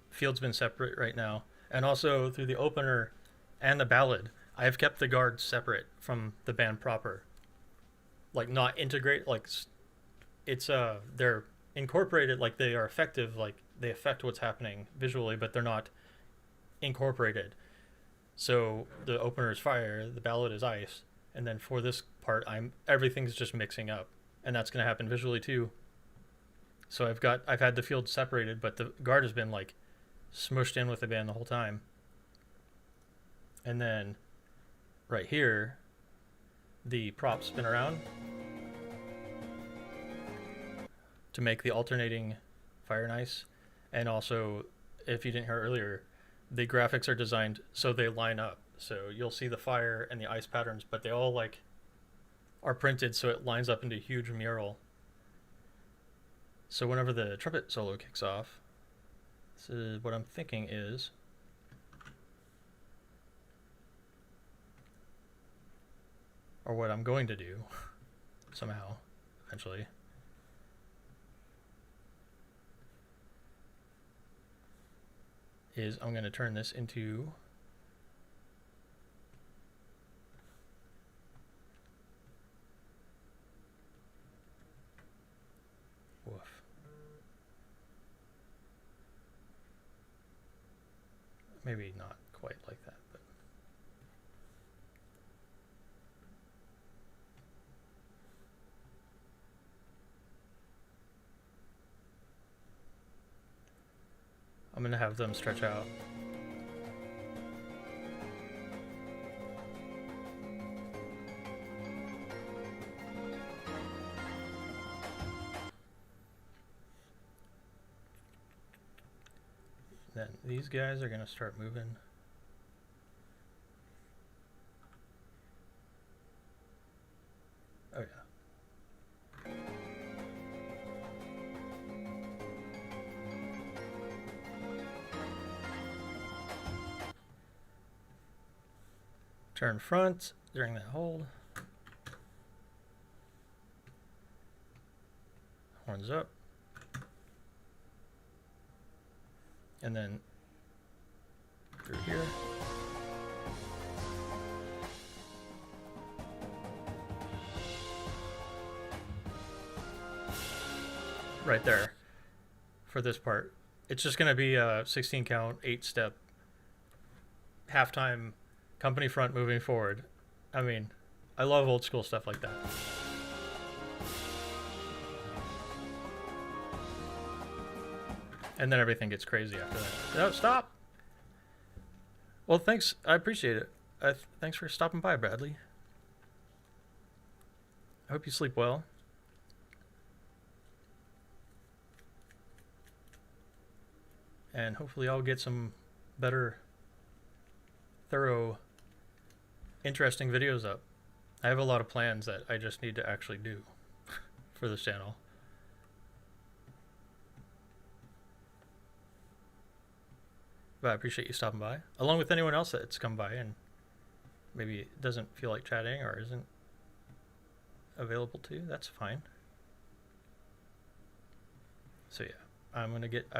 field's been separate right now. And also through the opener and the ballad, I've kept the guards separate from the band proper. Like not integrate, like it's they're incorporated, like they are effective, like they affect what's happening visually, but they're not incorporated. So the opener is fire, the ballad is ice, and then for this part everything's just mixing up, and that's going to happen visually too. So I've had the field separated, but the guard has been like smushed in with the band the whole time. And then right here the props spin around to make the alternating fire and ice. And also, if you didn't hear earlier, the graphics are designed so they line up. So you'll see the fire and the ice patterns, but they all like are printed so it lines up into a huge mural. So whenever the trumpet solo kicks off, this is what I'm thinking is or what I'm going to do somehow eventually is I'm going to turn this into woof. Maybe not quite like that, but I'm going to have them stretch out. Then these guys are going to start moving. Turn front during that hold. Horns up. And then through here. Right there for this part. It's just going to be a 16 count, 8-step, halftime company front moving forward. I mean, I love old school stuff like that. And then everything gets crazy after that. No, stop! Well, thanks. I appreciate it. Thanks for stopping by, Bradley. I hope you sleep well. And hopefully I'll get some better, thorough, interesting videos up. I have a lot of plans that I just need to actually do for this channel. But I appreciate you stopping by, along with anyone else that's come by and maybe doesn't feel like chatting or isn't available to. That's fine. So yeah, I'm gonna get.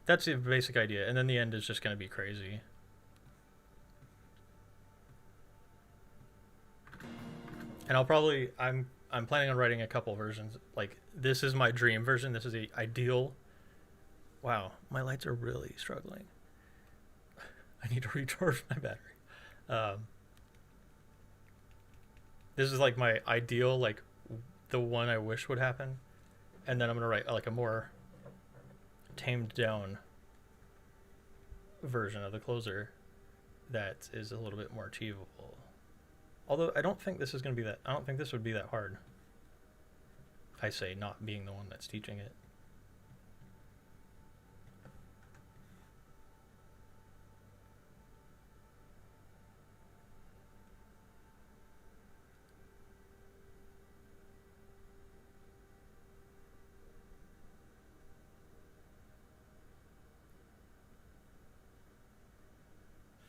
That's the basic idea, and then the end is just gonna be crazy. And I'll probably I'm planning on writing a couple versions. Like, this is my dream version. This is the ideal. Wow, my lights are really struggling. I need to recharge my battery. This is like my ideal, like the one I wish would happen, and then I'm gonna write like a more tamed down version of the closer that is a little bit more achievable. Although I don't think this is gonna be that. I don't think this would be that hard. I say not being the one that's teaching it.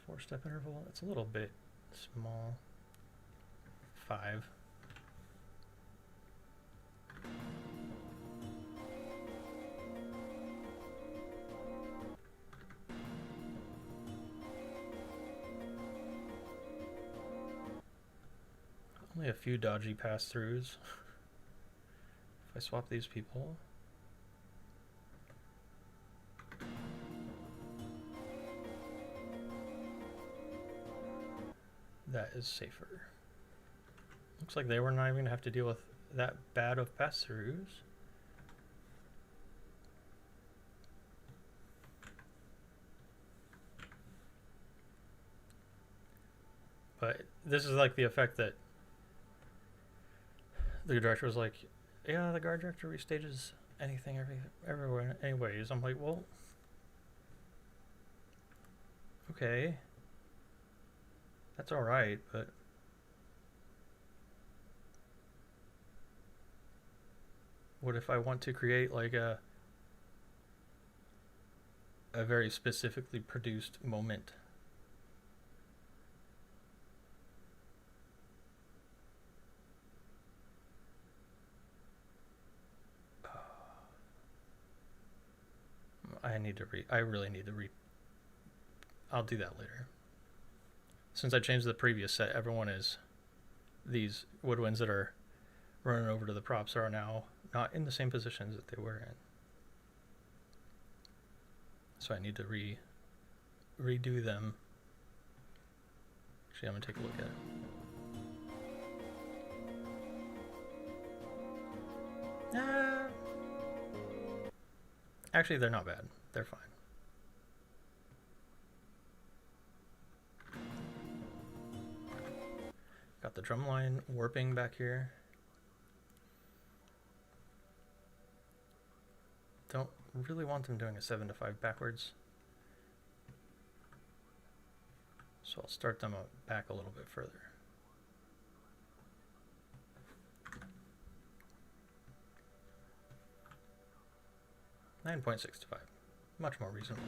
Four-step interval, it's a little bit small. 5. Only a few dodgy pass-throughs. If I swap these people. That is safer. Looks like they were not even going to have to deal with that bad of pass-throughs. But this is like the effect that the director was like, yeah, the guard director restages anything everywhere anyways. I'm like, well, okay. That's all right, but what if I want to create like a very specifically produced moment? I really need to I'll do that later. Since I changed the previous set, everyone is, these woodwinds that are running over to the props are now not in the same positions that they were in. So I need to redo them. Actually, I'm gonna take a look at it. Actually, they're not bad. They're fine. Got the drum line warping back here. Don't really want them doing a 7 to 5 backwards. So I'll start them up back a little bit further. $9.65, much more reasonable.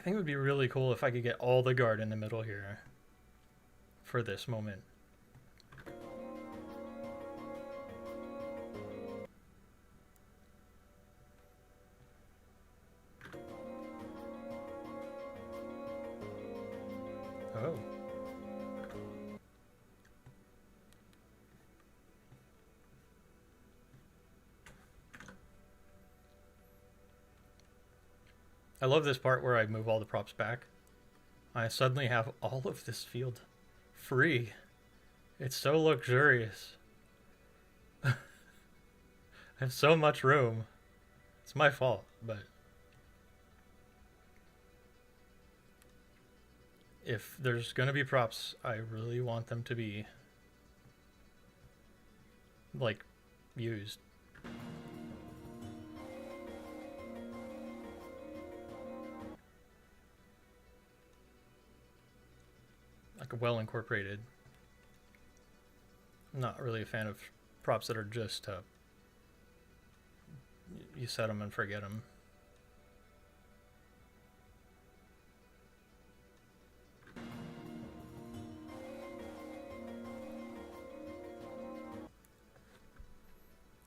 think it would be really cool if I could get all the guard in the middle here for this moment. Oh. I love this part where I move all the props back. I suddenly have all of this field free. It's so luxurious. I have so much room. It's my fault, but if there's gonna be props, I really want them to be like used. Like well incorporated. I'm not really a fan of props that are just you set them and forget them.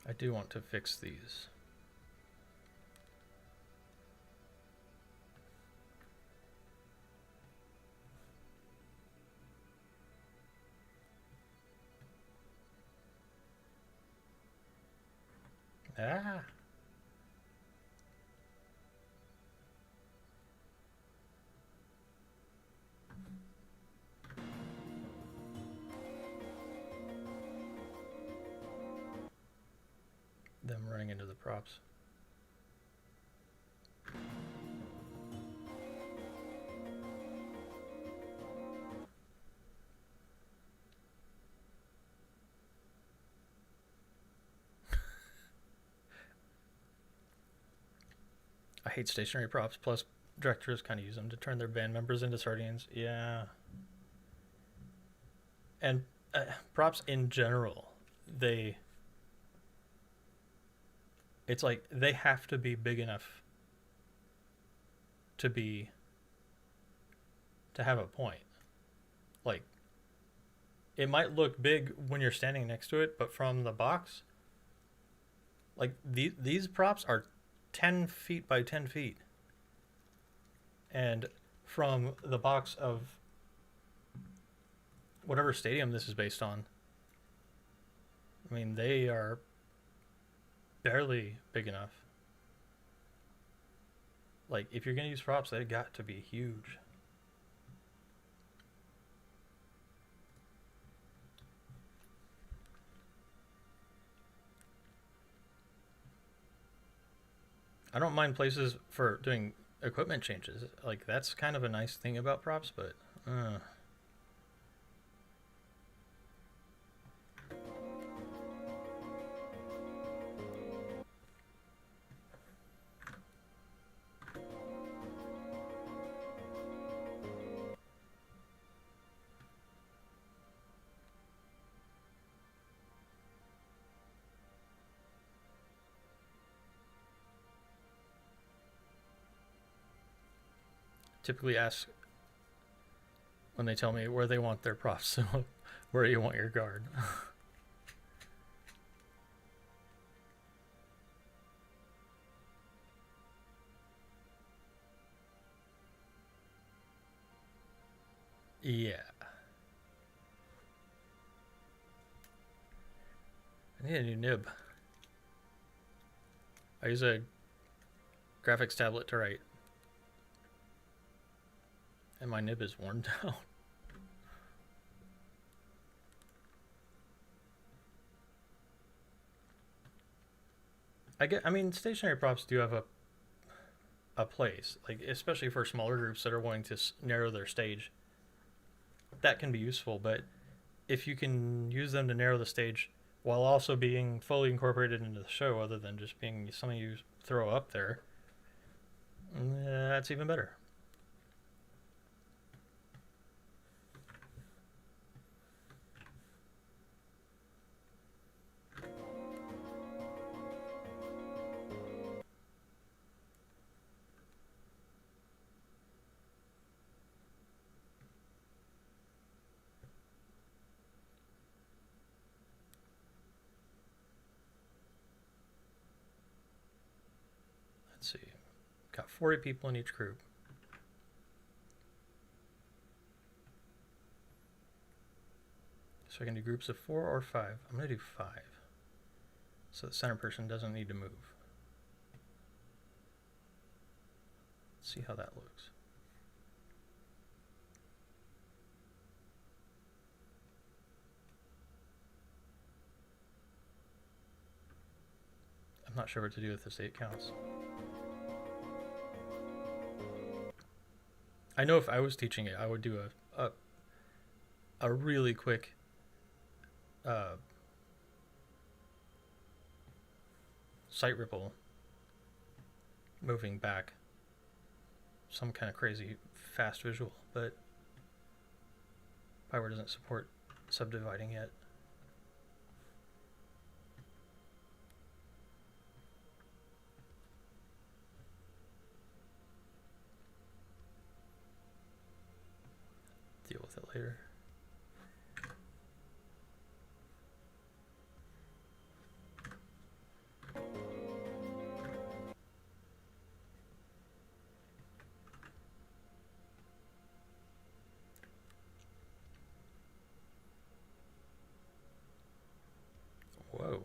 I do want to fix these. Ah. Them running into the props. I hate stationary props, plus directors kind of use them to turn their band members into sardines. Yeah. And props in general, it's like they have to be big enough to have a point. Like, it might look big when you're standing next to it, but from the box, like these props are 10 feet by 10 feet. And from the box of whatever stadium this is based on, I mean, they are barely big enough. Like, if you're going to use props, they got to be huge. I don't mind places for doing equipment changes. Like, that's kind of a nice thing about props, but typically ask when they tell me where they want their props. So, where do you want your guard? Yeah. I need a new nib. I use a graphics tablet to write, and my nib is worn down. I mean, stationary props do have a place, like especially for smaller groups that are wanting to narrow their stage. That can be useful, but if you can use them to narrow the stage while also being fully incorporated into the show, other than just being something you throw up there, that's even better. let's see, got 40 people in each group. So I can do groups of 4 or 5. I'm going to do 5. So the center person doesn't need to move. Let's see how that looks. I'm not sure what to do with this 8 counts. I know if I was teaching it, I would do a really quick sight ripple moving back, some kind of crazy fast visual, but Pyware doesn't support subdividing yet. Deal with it later. Whoa.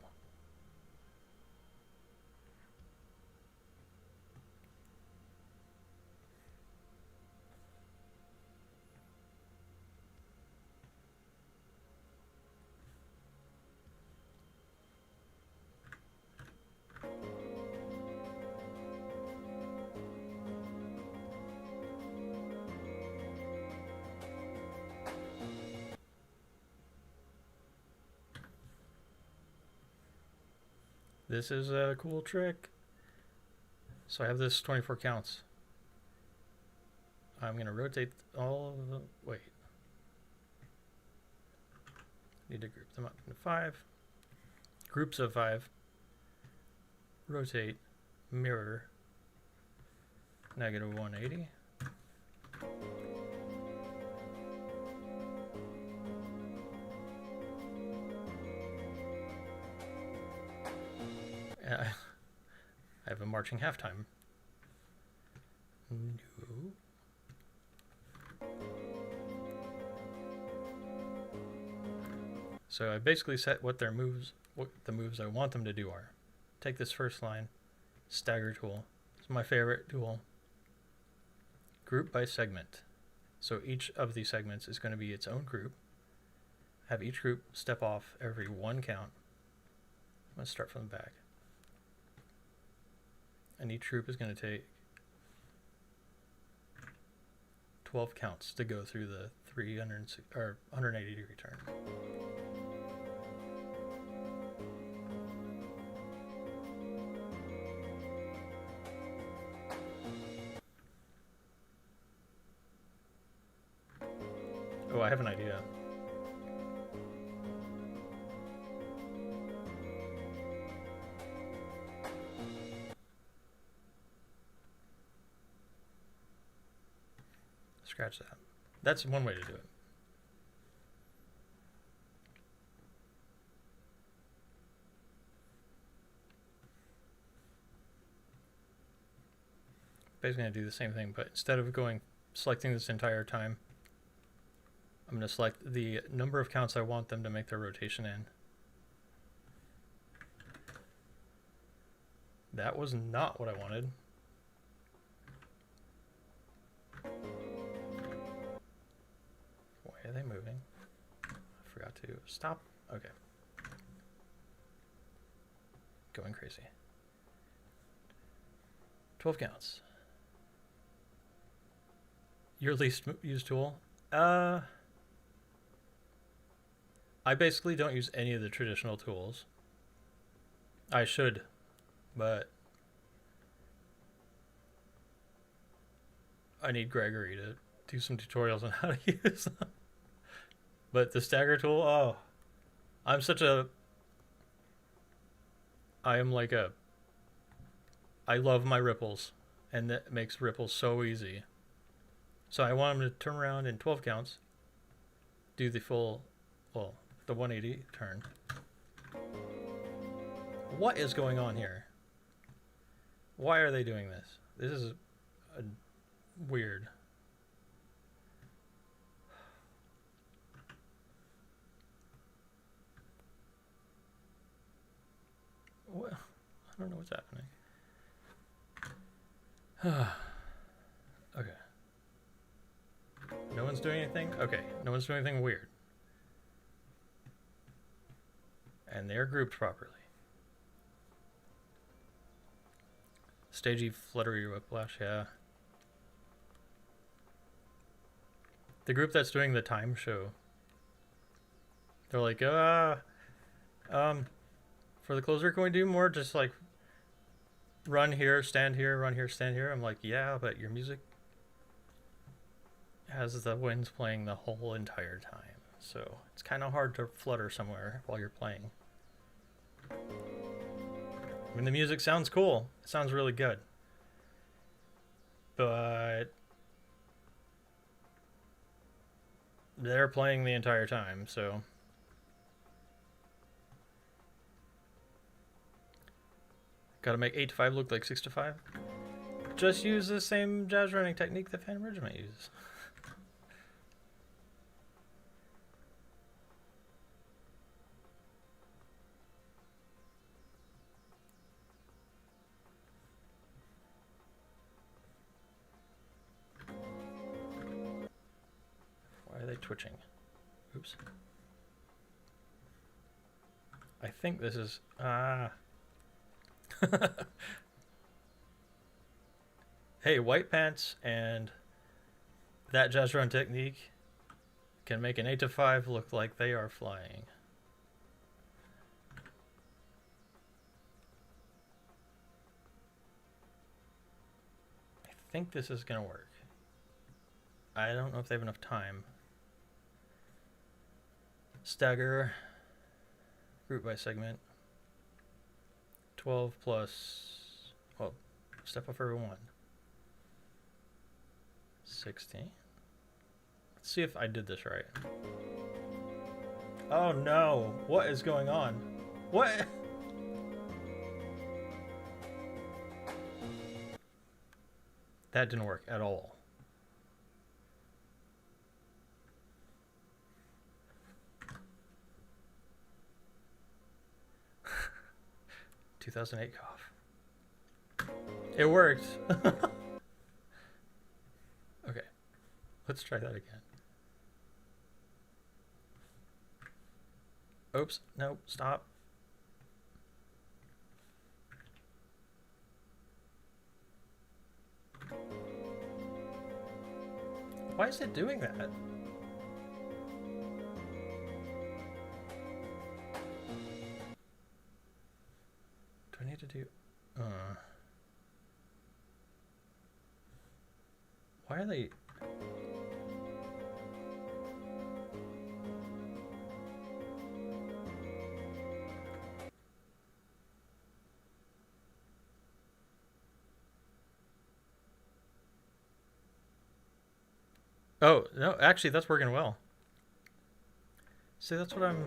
This is a cool trick. So I have this 24 counts. I'm going to rotate all of them. Wait. Need to group them up into 5. Groups of 5. Rotate. Mirror. Negative 180. I have a marching halftime. No. So I basically set what their moves, what the moves I want them to do are. Take this first line, stagger tool. It's my favorite tool. Group by segment. So each of these segments is going to be its own group. Have each group step off every 1 count. Let's start from the back. And each group is going to take 12 counts to go through the 180 degree turn. Oh, I have an idea. Scratch that. That's one way to do it. Basically going to do the same thing, but instead of selecting this entire time, I'm going to select the number of counts I want them to make their rotation in. That was not what I wanted. Why are they moving? I forgot to stop. Okay. Going crazy. 12 counts. Your least used tool? I basically don't use any of the traditional tools. I should, but I need Gregory to do some tutorials on how to use them. But the stagger tool, oh, I love my ripples, and that makes ripples so easy. So I want them to turn around in 12 counts, do the full, well, the 180 turn. What is going on here? Why are they doing this? This is weird. What? I don't know what's happening. Okay. No one's doing anything? Okay, no one's doing anything weird. And they're grouped properly. Stagey, fluttery whiplash, yeah. The group that's doing the time show, they're like, for the closer, can we do more? Just like run here, stand here, run here, stand here. I'm like, yeah, but your music has the winds playing the whole entire time. So it's kind of hard to flutter somewhere while you're playing. I mean, the music sounds cool. It sounds really good. But they're playing the entire time, so... Gotta make 8 to 5 look like 6 to 5? Just use the same jazz running technique that Phantom Regiment uses. Why are they twitching? Oops. I think this is... Hey, white pants and that jazz run technique can make an 8 to 5 look like they are flying. I think this is gonna work. I don't know if they have enough time. Stagger, group by segment. 12 plus, well, step up every one. 16. Let's see if I did this right. Oh no, what is going on? What? That didn't work at all. ...2008 cough. It worked. Okay, let's try that again. Oops, no, stop. Why is it doing that? Do I need to do... Why are they... Oh, no, actually, that's working well. See, that's what I'm...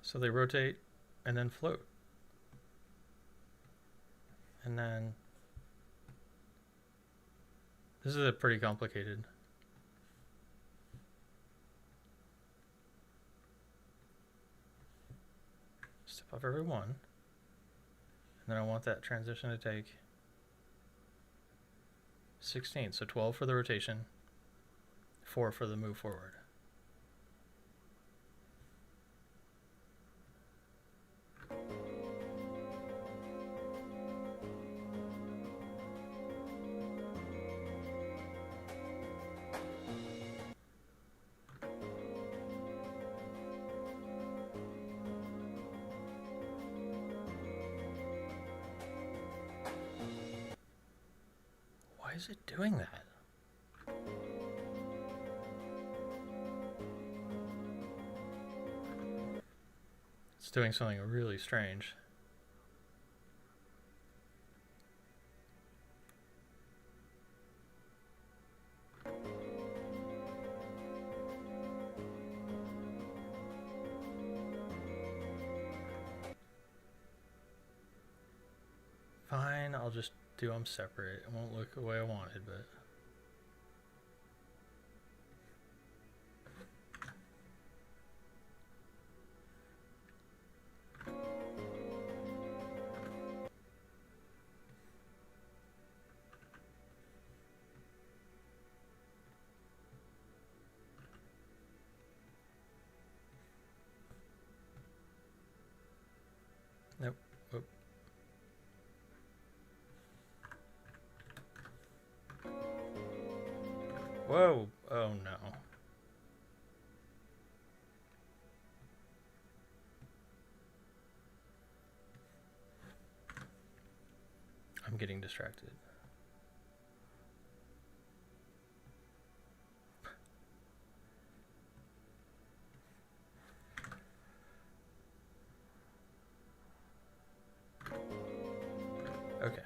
So they rotate and then float. And then... This is a pretty complicated... Step up every one. And then I want that transition to take 16. So 12 for the rotation, 4 for the move forward. Why is it doing that? It's doing something really strange. Fine, I'll just do them separate. It won't look the way I wanted, but... Nope. Oop. Whoa! Oh no. I'm getting distracted. Okay.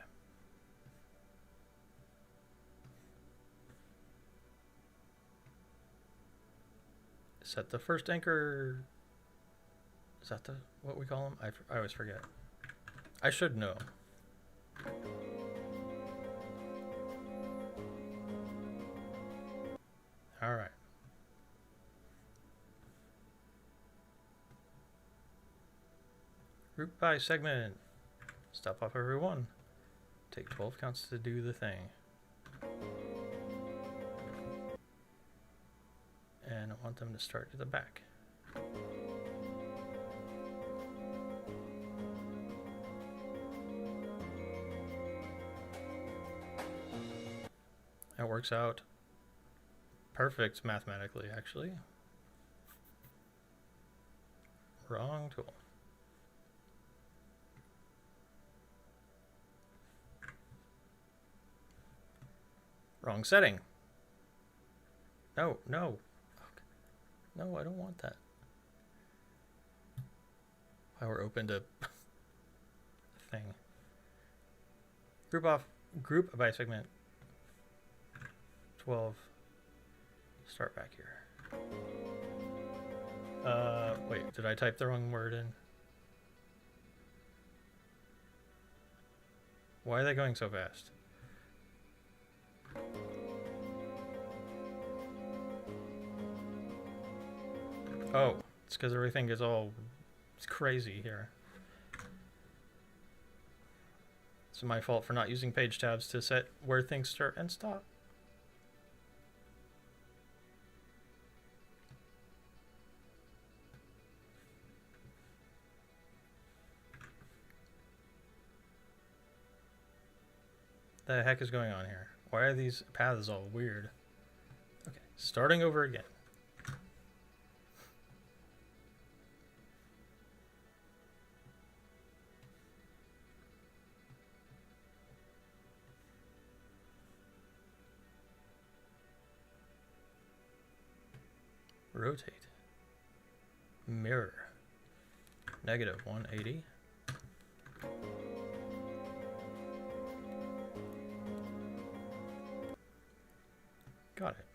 Set the first anchor. Is that the what we call them? I always forget. I should know. All right. Group by segment. Stop off every one. Take 12 counts to do the thing. And I want them to start at the back. That works out perfect mathematically, actually. Wrong tool. Wrong setting. No, no. No, I don't want that. Power open to thing. Group by segment. 12. Start back here. Wait, did I type the wrong word in? Why are they going so fast? Oh, it's because everything is it's crazy here. It's my fault for not using page tabs to set where things start and stop. The heck is going on here? Why are these paths all weird? Okay, starting over again. Rotate. Mirror. Negative 180. Got it.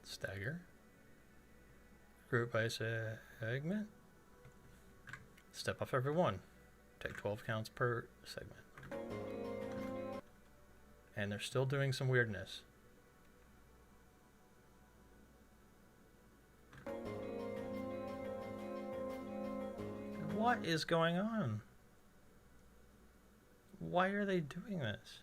Stagger. Group by segment. Step off every one. Take 12 counts per segment. And they're still doing some weirdness. What is going on? Why are they doing this?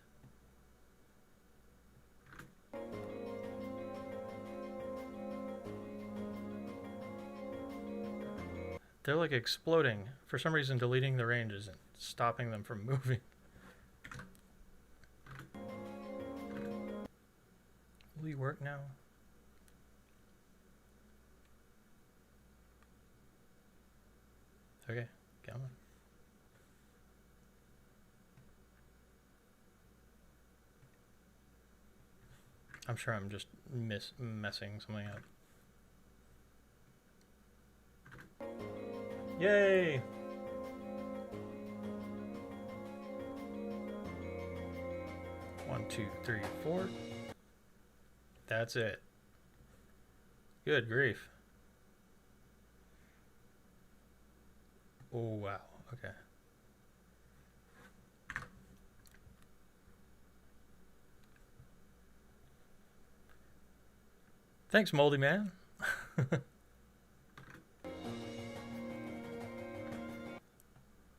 They're like exploding. For some reason, deleting the range isn't stopping them from moving. Will you work now? Okay, come on. I'm sure I'm just messing something up. Yay! One, two, three, four. That's it. Good grief. Oh, wow. Okay. Thanks, Moldy Man. In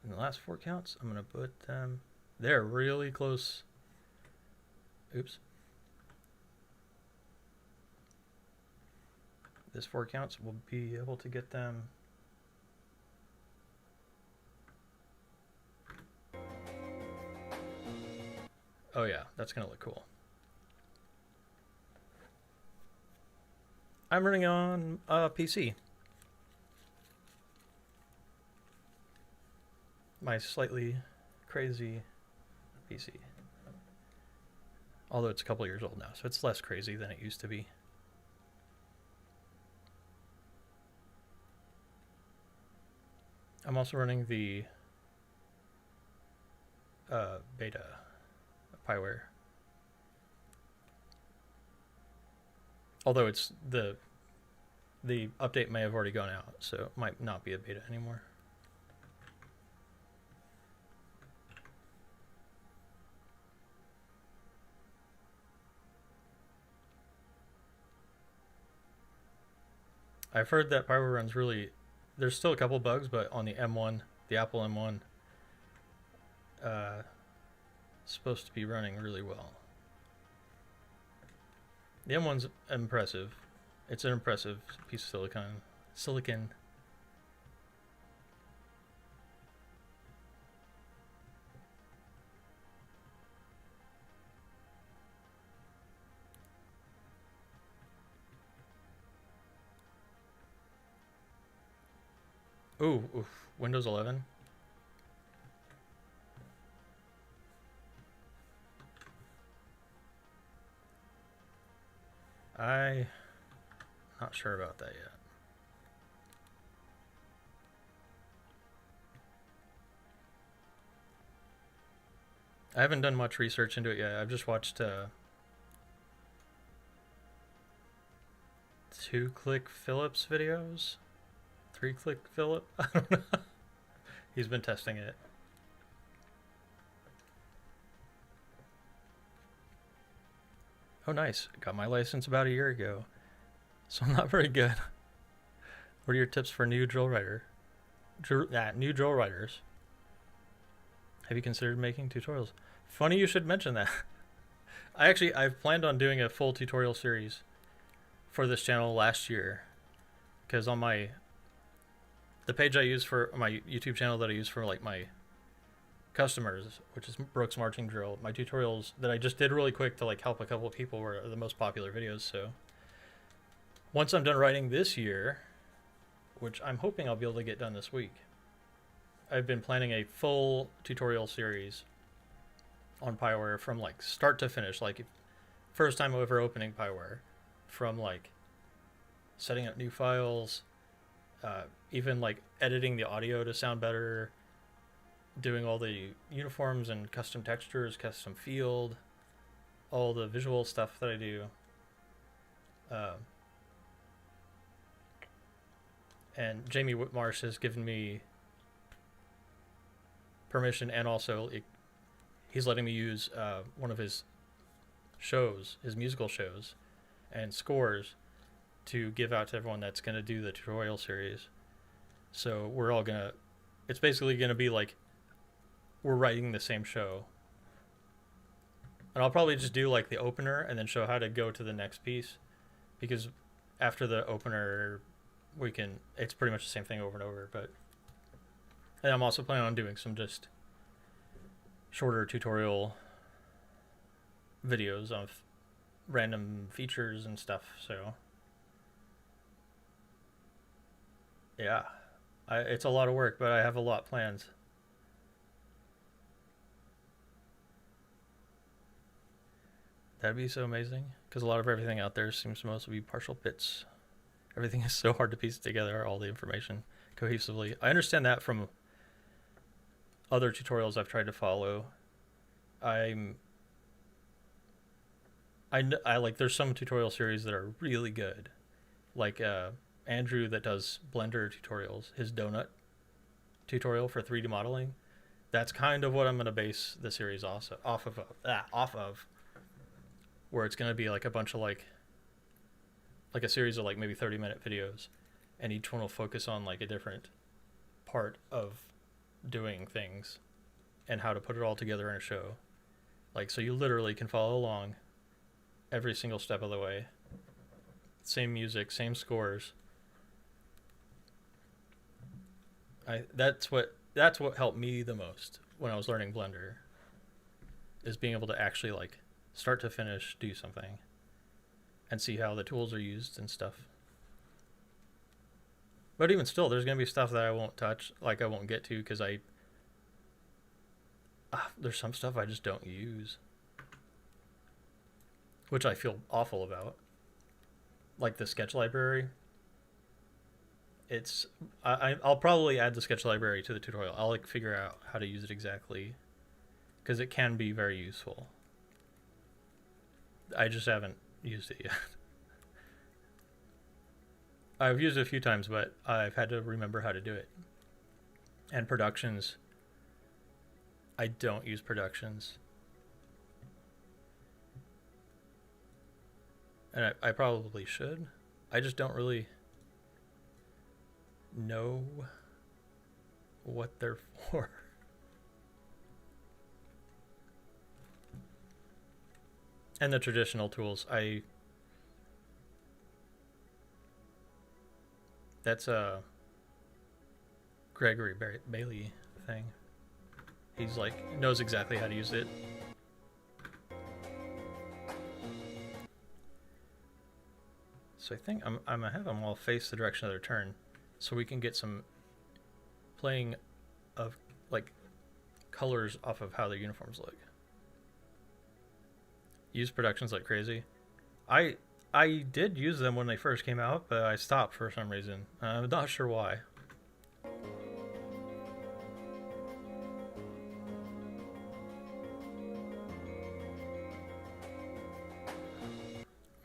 the last 4 counts, I'm going to put them... They're really close. Oops. This 4 counts, we'll be able to get them... Oh yeah, that's going to look cool. I'm running on PC. My slightly crazy PC. Although it's a couple years old now, so it's less crazy than it used to be. I'm also running the beta Pyware. Although it's the update may have already gone out, so it might not be a beta anymore. I've heard that Pyware runs really... There's still a couple bugs, but on the M1, the Apple M1, supposed to be running really well. The M1's impressive. It's an impressive piece of silicon. Ooh, oof. Windows 11. I'm not sure about that yet. I haven't done much research into it yet. I've just watched 2-Click Phillips videos. 3-Click Phillip? I don't know. He's been testing it. Oh, nice. Got my license about a year ago. So I'm not very good. What are your tips for new drill writer? New drill writers. Have you considered making tutorials? Funny you should mention that. I've planned on doing a full tutorial series for this channel last year. Because on the page I use for my YouTube channel that I use for like my customers, which is Brooks Marching Drill, my tutorials that I just did really quick to like help a couple of people were the most popular videos. So once I'm done writing this year, which I'm hoping I'll be able to get done this week, I've been planning a full tutorial series on Pyware from like start to finish, like first time ever opening Pyware, from like setting up new files, even like editing the audio to sound better, doing all the uniforms and custom textures, custom field, all the visual stuff that I do. And Jamie Whitmarsh has given me permission, and also he's letting me use one of his shows, his musical shows and scores, to give out to everyone that's going to do the tutorial series. So we're all going to... It's basically going to be like we're writing the same show. And I'll probably just do like the opener and then show how to go to the next piece. Because after the opener, it's pretty much the same thing over and over. And I'm also planning on doing some just shorter tutorial videos of random features and stuff. So yeah, it's a lot of work, but I have a lot planned. That'd be so amazing, because a lot of everything out there seems to mostly be partial bits. Everything is so hard to piece together, all the information cohesively. I understand that from other tutorials I've tried to follow. I like, there's some tutorial series that are really good, like Andrew that does Blender tutorials. His donut tutorial for 3D modeling. That's kind of what I'm going to base the series also off of, where it's going to be like a bunch of like a series of like maybe 30-minute videos, and each one will focus on like a different part of doing things and how to put it all together in a show. Like, so you literally can follow along every single step of the way. Same music, same scores. That's what helped me the most when I was learning Blender, is being able to actually like start to finish do something and see how the tools are used and stuff. But even still, there's going to be stuff that I won't touch, like I won't get to, because there's some stuff I just don't use, which I feel awful about. Like the sketch library. I'll probably add the sketch library to the tutorial. I'll like figure out how to use it exactly, because it can be very useful. I just haven't used it yet. I've used it a few times, but I've had to remember how to do it. And productions, I don't use productions. And I probably should. I just don't really know what they're for. And the traditional tools, that's a Gregory Bailey thing. He's like, knows exactly how to use it. So I think I'm gonna have them all face the direction of their turn, so we can get some playing of like colors off of how their uniforms look. Use productions like crazy. I did use them when they first came out, but I stopped for some reason. I'm not sure why.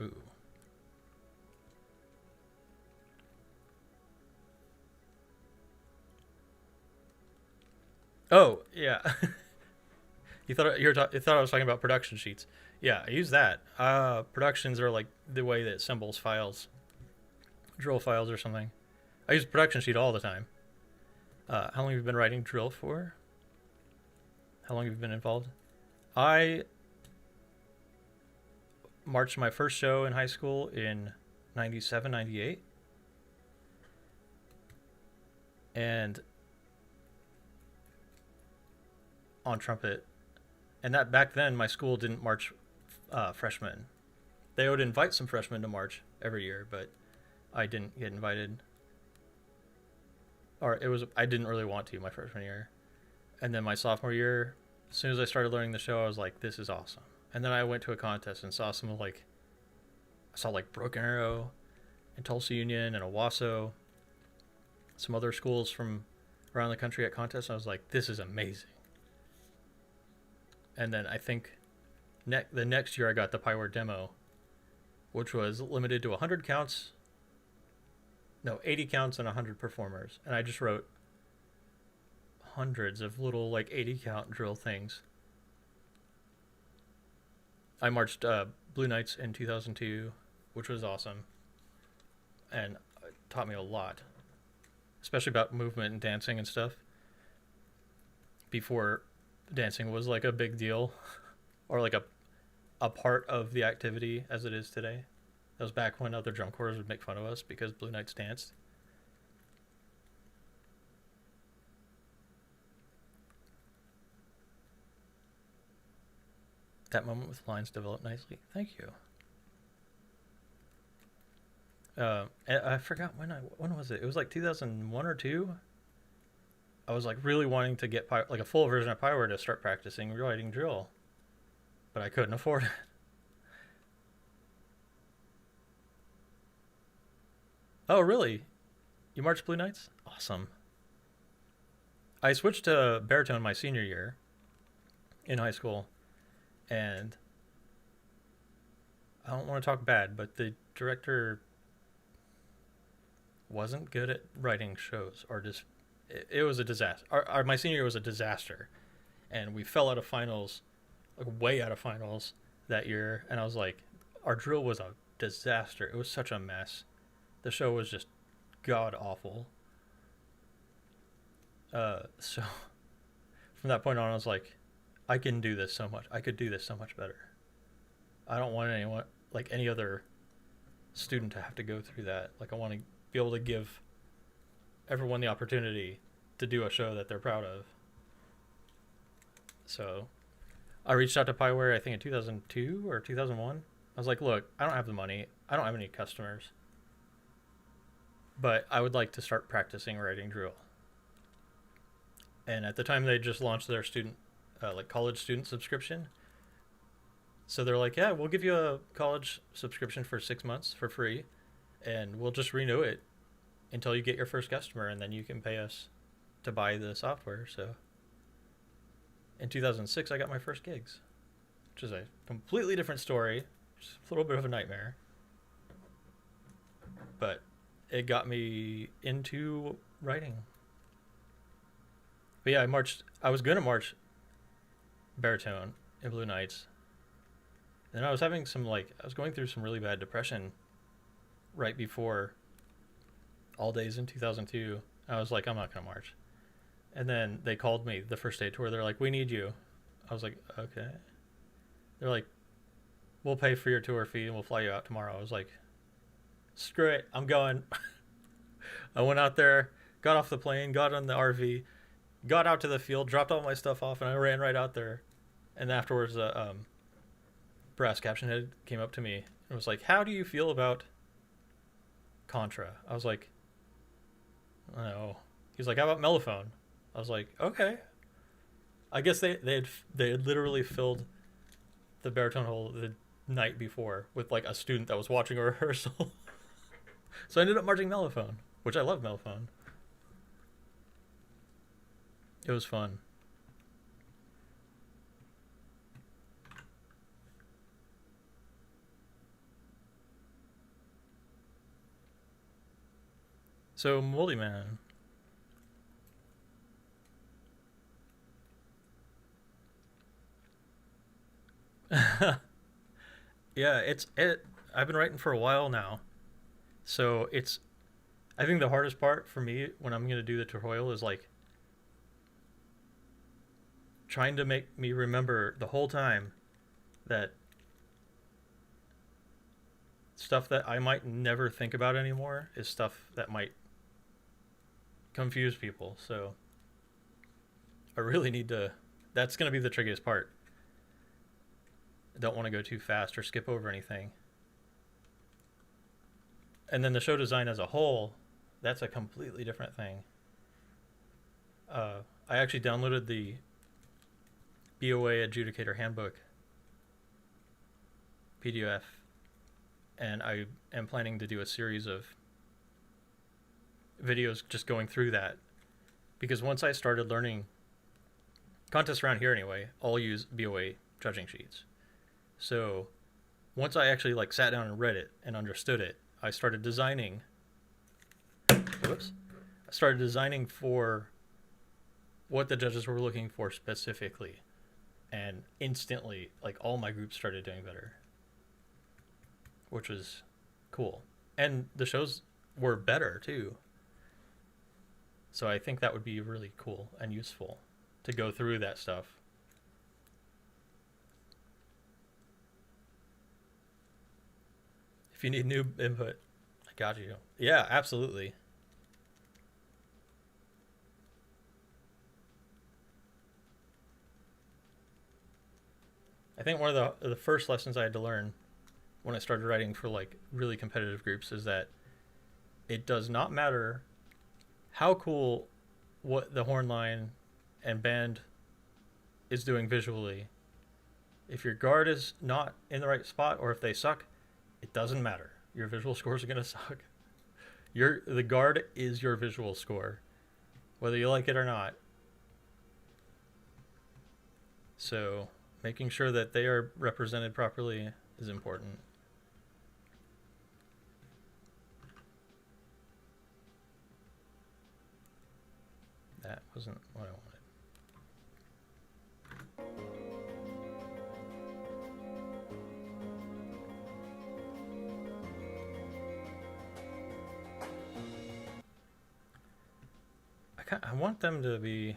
Ooh. Oh, yeah. You thought I was talking about production sheets. Yeah, I use that. Productions are like the way that assembles files, drill files or something. I use production sheet all the time. How long have you been writing drill for? How long have you been involved? I marched my first show in high school in 97, 98. And on trumpet. And that back then, my school didn't march freshmen. They would invite some freshmen to march every year, but I didn't get invited. Or I didn't really want to my freshman year. And then my sophomore year, as soon as I started learning the show, I was like, this is awesome. And then I went to a contest and saw I saw Broken Arrow and Tulsa Union and Owasso, some other schools from around the country at contests. I was like, this is amazing. And then I think the next year I got the Pyware demo, which was limited to 100 counts. No, 80 counts and 100 performers. And I just wrote hundreds of little 80 count drill things. I marched Blue Knights in 2002, which was awesome. And it taught me a lot, especially about movement and dancing and stuff. Before dancing was a big deal, or a part of the activity as it is today. That was back when other drum corps would make fun of us because Blue Knights danced. That moment with lines developed nicely. Thank you. I forgot when was it? It was 2001 or 2. I was really wanting to get a full version of Pyware to start practicing writing drill, but I couldn't afford it. Oh, really? You marched Blue Knights? Awesome. I switched to baritone my senior year in high school, and I don't want to talk bad, but the director wasn't good at writing shows, or just it was a disaster. My senior year was a disaster, and we fell out of finals, like way out of finals that year. And I was like, our drill was a disaster. It was such a mess. The show was just god awful. So from that point on, I was like, I can do this so much. I could do this so much better. I don't want anyone, like any other student, to have to go through that. Like, I want to be able to give everyone the opportunity to do a show that they're proud of. So I reached out to Pyware, I think in 2002 or 2001. I was like, look, I don't have the money. I don't have any customers. But I would like to start practicing writing drill. And at the time, they just launched their student, like college student subscription. So they're like, yeah, we'll give you a college subscription for 6 months for free, and we'll just renew it until you get your first customer, and then you can pay us to buy the software. So in 2006, I got my first gigs, which is a completely different story. Just a little bit of a nightmare. But it got me into writing. But yeah, I was going to march baritone in Blue Knights. Then I was having I was going through some really bad depression right before All Days in 2002. I was like, I'm not going to march. And then they called me the first day of tour. They're like, we need you. I was like, okay. They're like, we'll pay for your tour fee and we'll fly you out tomorrow. I was like, screw it, I'm going. I went out there, got off the plane, got on the RV, got out to the field, dropped all my stuff off, and I ran right out there. And afterwards, brass caption head came up to me and was like, how do you feel about Contra? I was like, I don't know. He's like, how about Mellophone? I was like, okay. I guess they had literally filled the baritone hole the night before with like a student that was watching a rehearsal. So I ended up marching Mellophone, which I love Mellophone. It was fun. So, Moldy Man. Yeah, I've been writing for a while now. So I think the hardest part for me when I'm going to do the tutorial is like trying to make me remember the whole time that stuff that I might never think about anymore is stuff that might confuse people. So I really need to, that's going to be the trickiest part. I don't want to go too fast or skip over anything. And then the show design as a whole, that's a completely different thing. I actually downloaded the BOA Adjudicator Handbook PDF, and I am planning to do a series of videos just going through that, because once I started learning contests around here anyway, all use BOA judging sheets. So once I actually like sat down and read it and understood it, I started designing. Whoops. I started designing for what the judges were looking for specifically, and instantly, like, all my groups started doing better, which was cool. And the shows were better too. So I think that would be really cool and useful to go through that stuff. If you need new input, I got you. Yeah, absolutely. I think one of the first lessons I had to learn when I started writing for like really competitive groups is that it does not matter how cool what the horn line and band is doing visually. If your guard is not in the right spot, or if they suck, it doesn't matter. Your visual scores are going to suck. The guard is your visual score, whether you like it or not. So making sure that they are represented properly is important. wasn't what I wanted. I want them to be...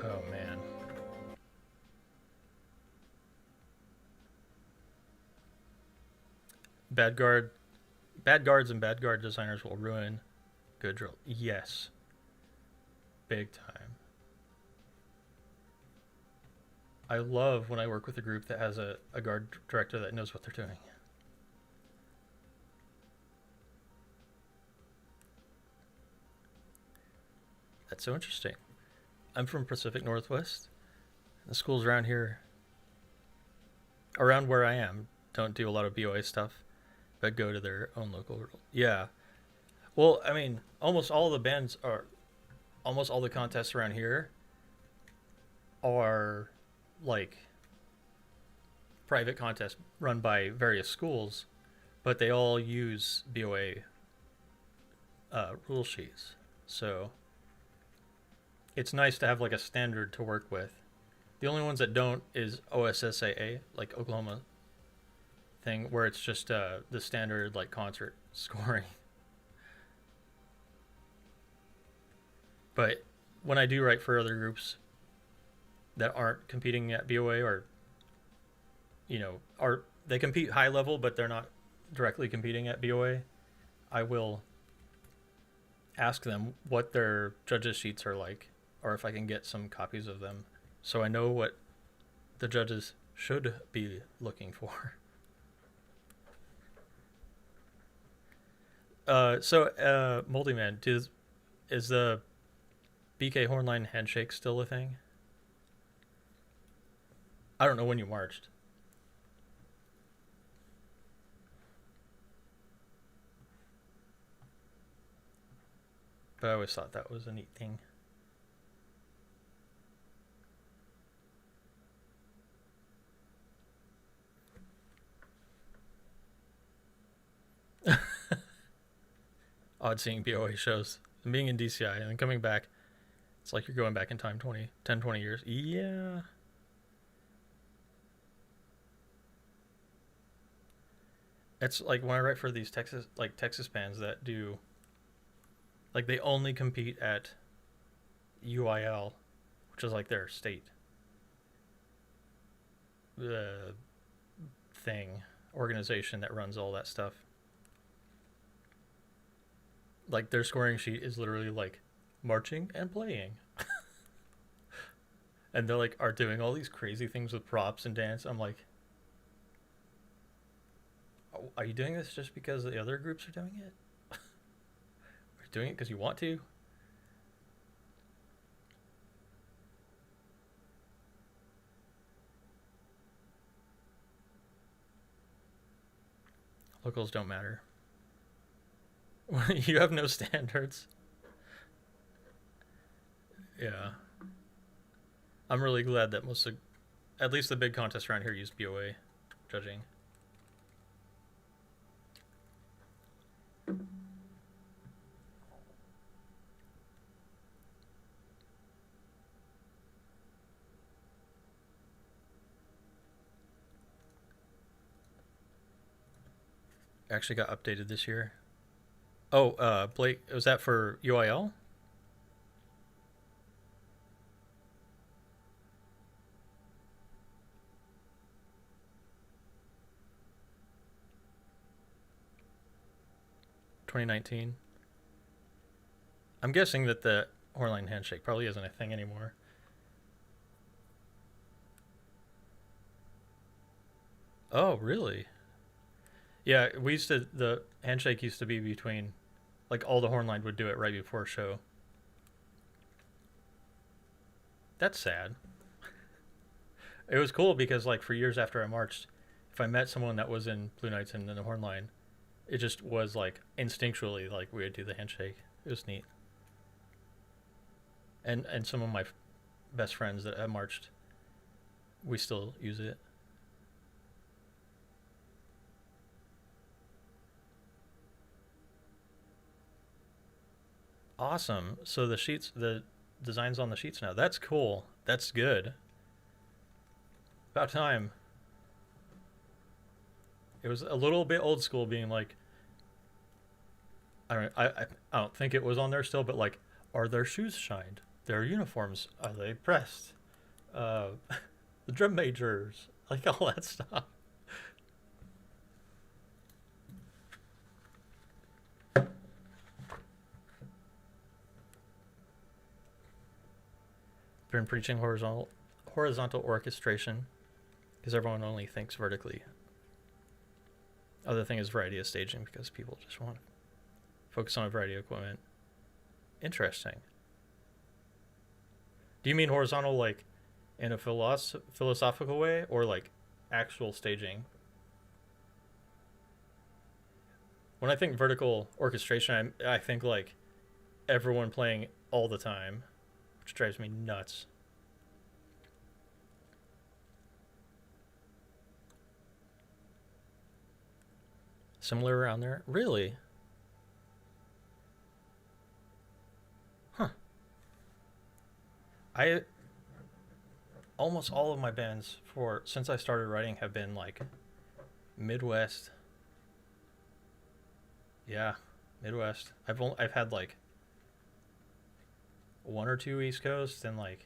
Oh, man. Bad guards and bad guard designers will ruin good drill. Yes. Big time. I love when I work with a group that has a guard director that knows what they're doing. That's so interesting. I'm from Pacific Northwest. The schools around here, around where I am, don't do a lot of BOA stuff, but go to their own local. Yeah. Well, I mean, almost all the contests around here are like private contests run by various schools, but they all use BOA rule sheets. So it's nice to have like a standard to work with. The only ones that don't is OSSAA, like Oklahoma thing, where it's just the standard like concert scoring. But when I do write for other groups that aren't competing at BOA, or they compete high level but they're not directly competing at BOA, I will ask them what their judges sheets are like, or if I can get some copies of them, so I know what the judges should be looking for. Moldy Man, is the BK Hornline handshake still a thing? I don't know when you marched. But I always thought that was a neat thing. Odd seeing BOA shows. And being in DCI and then coming back, it's like you're going back in time 20 years. Yeah. It's like when I write for these Texas bands that do, like, they only compete at UIL, which is like their state organization that runs all that stuff. Like, their scoring sheet is literally like marching and playing. And they're like are doing all these crazy things with props and dance. I'm like, are you doing this just because the other groups are doing it? Are you doing it because you want to? Locals don't matter. You have no standards. Yeah. I'm really glad that at least the big contests around here use BOA judging. Actually got updated this year. Oh, Blake, was that for UIL? $2019. I'm guessing that the Hornline handshake probably isn't a thing anymore. Oh, really? Yeah, the handshake used to be between, like, all the Hornline would do it right before a show. That's sad. It was cool because, like, for years after I marched, if I met someone that was in Blue Knights and in the Hornline, it just was like instinctually like we would do the handshake. It was neat. And some of my best friends that have marched, we still use it. Awesome. So the designs on the sheets now. That's cool. That's good. About time. It was a little bit old school being like, I don't think it was on there still, but like, are their shoes shined? Their uniforms, are they pressed? Uh, the drum majors, like all that stuff. Been preaching horizontal orchestration because everyone only thinks vertically. Other thing is variety of staging because people just want to focus on a variety of equipment. Interesting. Do you mean horizontal like in a philosophical way or like actual staging? When I think vertical orchestration, I think like everyone playing all the time, which drives me nuts. Similar around there? Really? Huh. I almost all of my bands for since I started writing have been like Midwest. Yeah, Midwest. I've had like one or two East Coast and like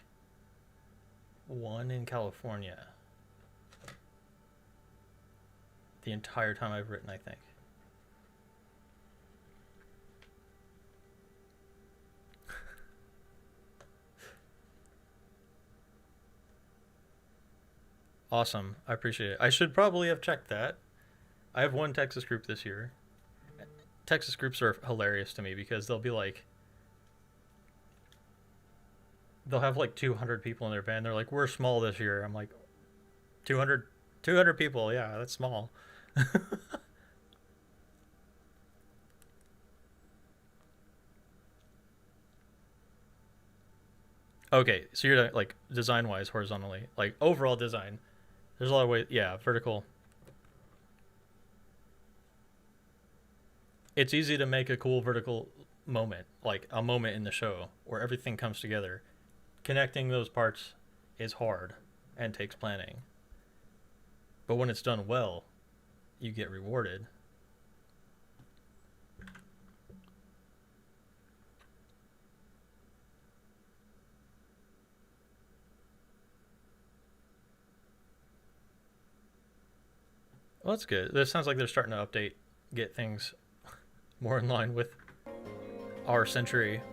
one in California the entire time I've written, I think. Awesome. I appreciate it. I should probably have checked that. I have one Texas group this year. Texas groups are hilarious to me because they'll have like 200 people in their band. They're like, we're small this year. I'm like, 200 people. Yeah, that's small. Okay, so you're like design wise, horizontally, like overall design. There's a lot of ways. Yeah, vertical. It's easy to make a cool vertical moment, like a moment in the show where everything comes together. Connecting those parts is hard and takes planning. But when it's done well, you get rewarded. Well, that's good. This sounds like they're starting to update, get things more in line with our century.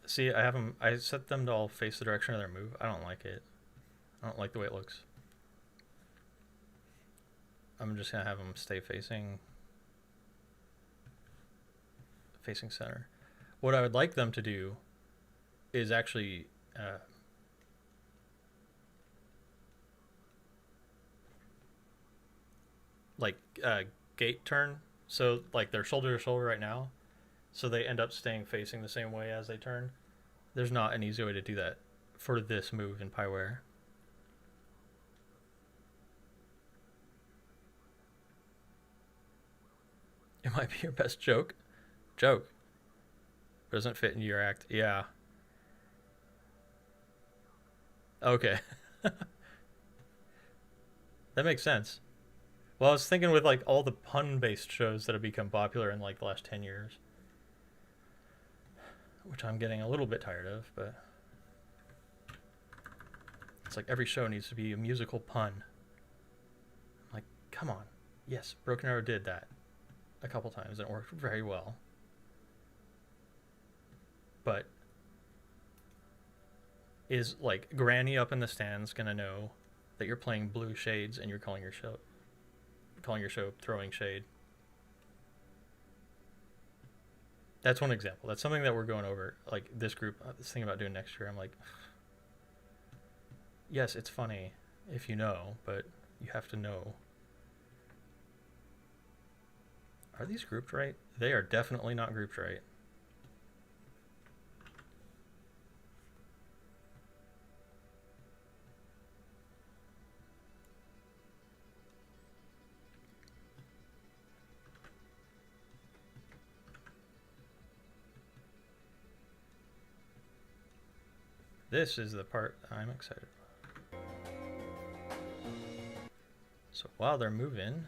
See, I have them. I set them to all face the direction of their move. I don't like it. I don't like the way it looks. I'm just gonna have them stay facing center. What I would like them to do is actually like gate turn. So like they're shoulder to shoulder right now, so they end up staying facing the same way as they turn. There's not an easy way to do that for this move in Pyware. It might be your best joke. Joke. Doesn't fit into your act. Yeah. Okay. That makes sense. Well, I was thinking with like all the pun-based shows that have become popular in like the last 10 years, which I'm getting a little bit tired of, but it's like every show needs to be a musical pun. I'm like, come on. Yes, Broken Arrow did that a couple times and it worked very well. But is like Granny up in the stands gonna know that you're playing Blue Shades and you're calling your show Throwing Shade? That's one example. That's something that we're going over. Like this group, this thing about doing next year. I'm like, yes, it's funny if you know, but you have to know. Are these grouped right? They are definitely not grouped right. This is the part I'm excited about. So while they're moving,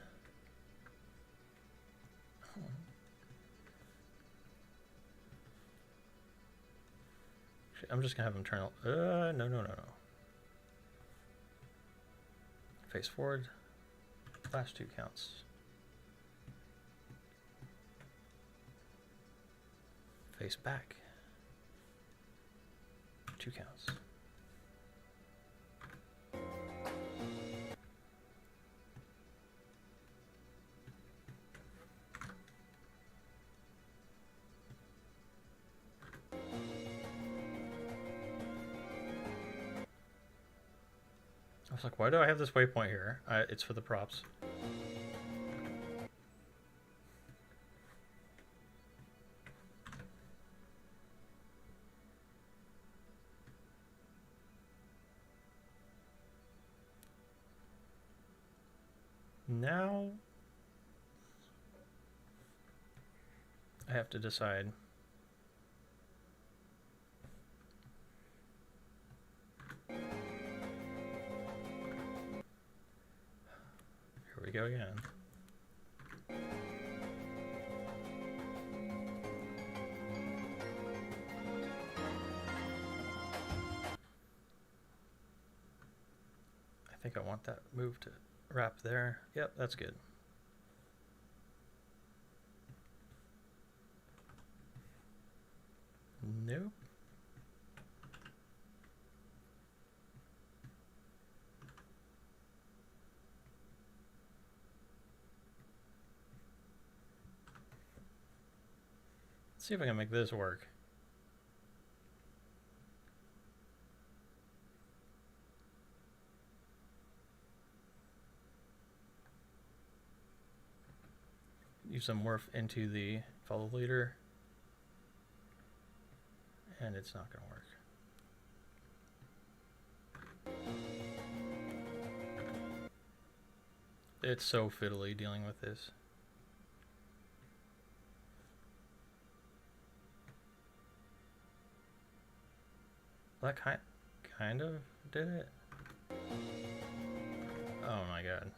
I'm just gonna have them turn. No. Face forward. Last 2 counts. Face back. 2 counts. I was like, why do I have this waypoint here? It's for the props. Now I have to decide. Here we go again. I think I want that move to wrap there. Yep, that's good. Nope. Let's see if I can make this work. Use some morph into the follow leader, and it's not going to work. It's so fiddly dealing with this. That kind of did it. Oh my god.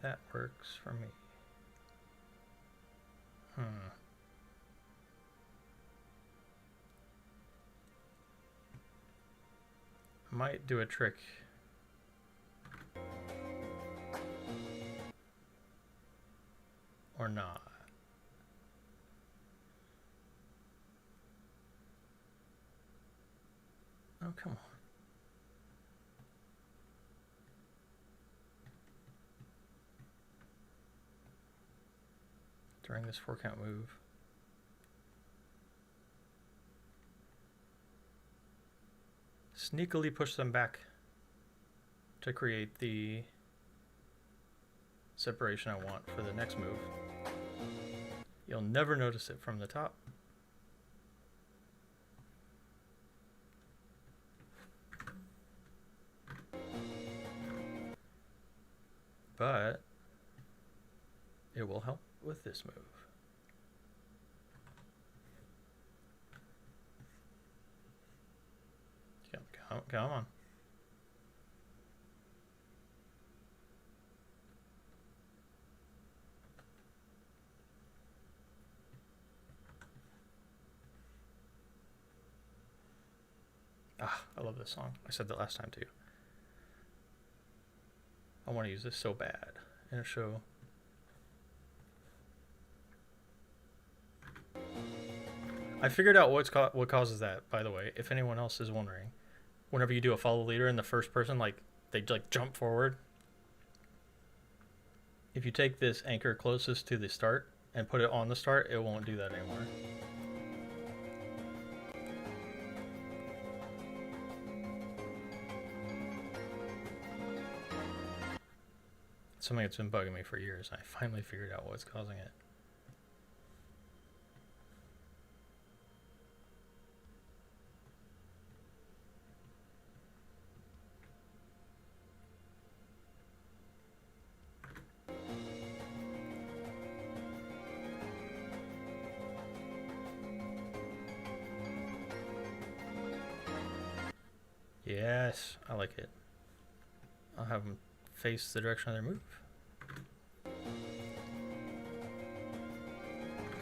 That works for me. Might do a trick. Or not. Oh, come on. During this 4-count move. Sneakily push them back to create the separation I want for the next move. You'll never notice it from the top. But it will help with this move. Come on. I love this song. I said that last time too. I want to use this so bad in a show. I figured out what causes that, by the way, if anyone else is wondering. Whenever you do a follow leader in the first person, like, they like jump forward. If you take this anchor closest to the start and put it on the start, it won't do that anymore. It's something that's been bugging me for years. I finally figured out what's causing it. Yes, I like it. I'll have them face the direction of their move.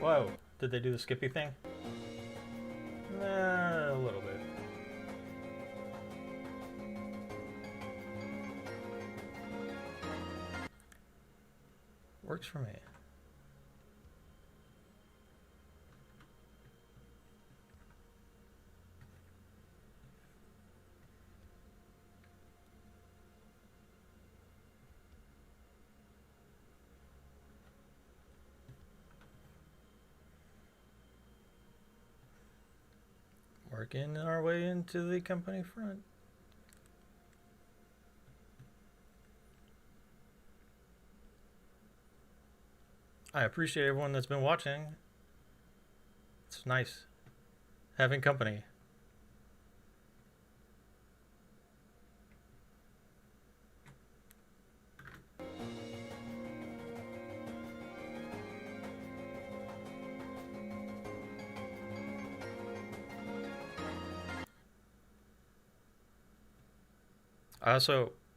Whoa, did they do the Skippy thing? A little bit. Works for me. Working our way into the company front. I appreciate everyone that's been watching. It's nice having company.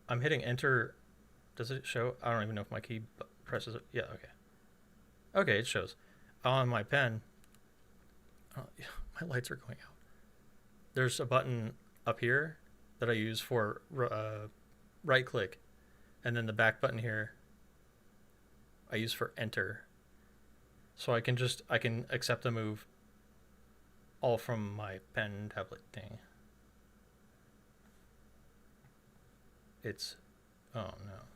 I'm hitting enter. Does it show? I don't even know if my key presses it. Yeah, okay. Okay, it shows. On my pen, my lights are going out. There's a button up here that I use for right click. And then the back button here I use for enter. So I can accept the move all from my pen tablet thing. It's, oh no.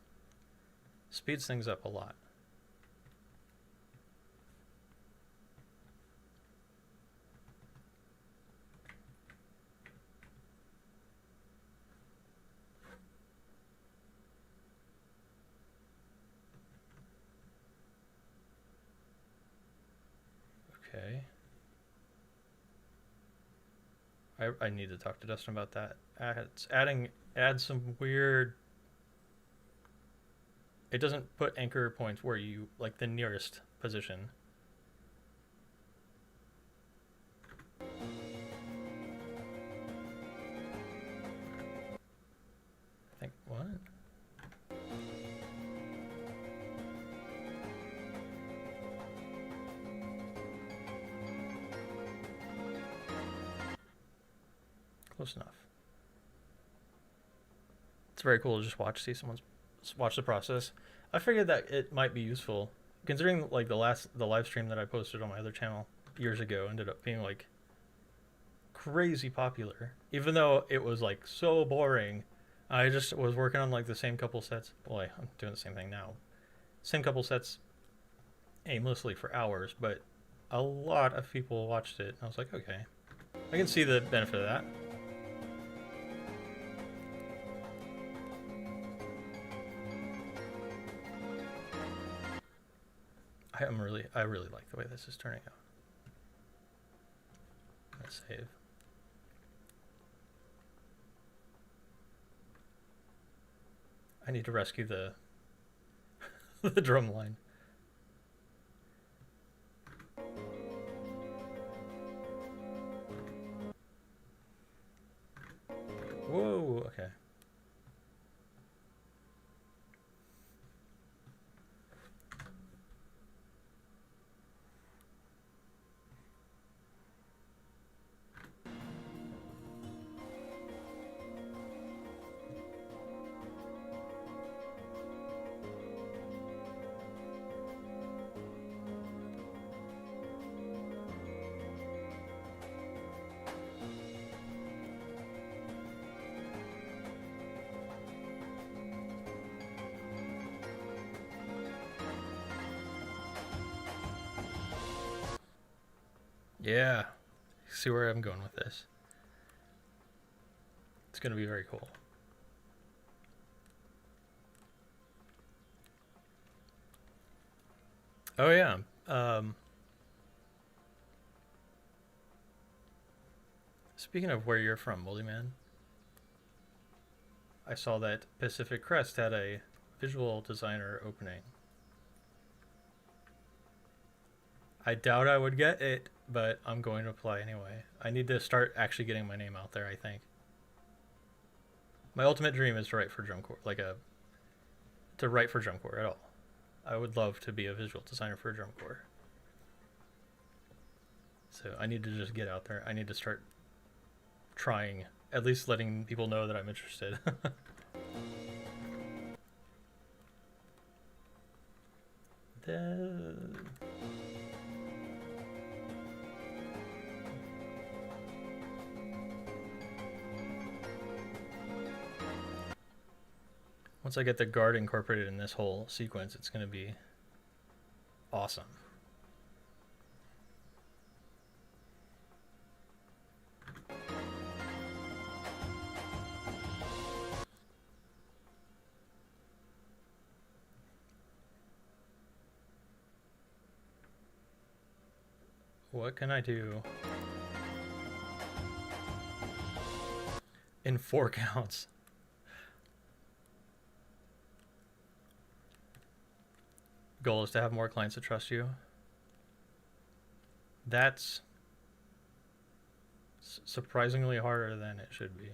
Speeds things up a lot. Okay. I need to talk to Dustin about that. It's adds some weird. It doesn't put anchor points where you like the nearest position. I think what? Close enough. It's very cool to just watch the process. I figured that it might be useful, considering like the live stream that I posted on my other channel years ago ended up being like crazy popular, even though it was like so boring. I just was working on like the same couple sets. Well, I'm doing the same thing now. Same couple sets aimlessly for hours, but a lot of people watched it. I was like, okay, I can see the benefit of that. I really like the way this is turning out. Let's save. I need to rescue the the drum line. Whoa, okay. Yeah. See where I'm going with this. It's going to be very cool. Oh, yeah. Speaking of where you're from, Moldy Man, I saw that Pacific Crest had a visual designer opening. I doubt I would get it, but I'm going to apply anyway. I need to start actually getting my name out there, I think. My ultimate dream is to write for drum corps, to write for drum corps at all. I would love to be a visual designer for a drum corps. So I need to just get out there. I need to start trying, at least letting people know that I'm interested. Once I get the guard incorporated in this whole sequence, it's going to be awesome. What can I do in 4 counts? Goal is to have more clients that trust you. That's surprisingly harder than it should be.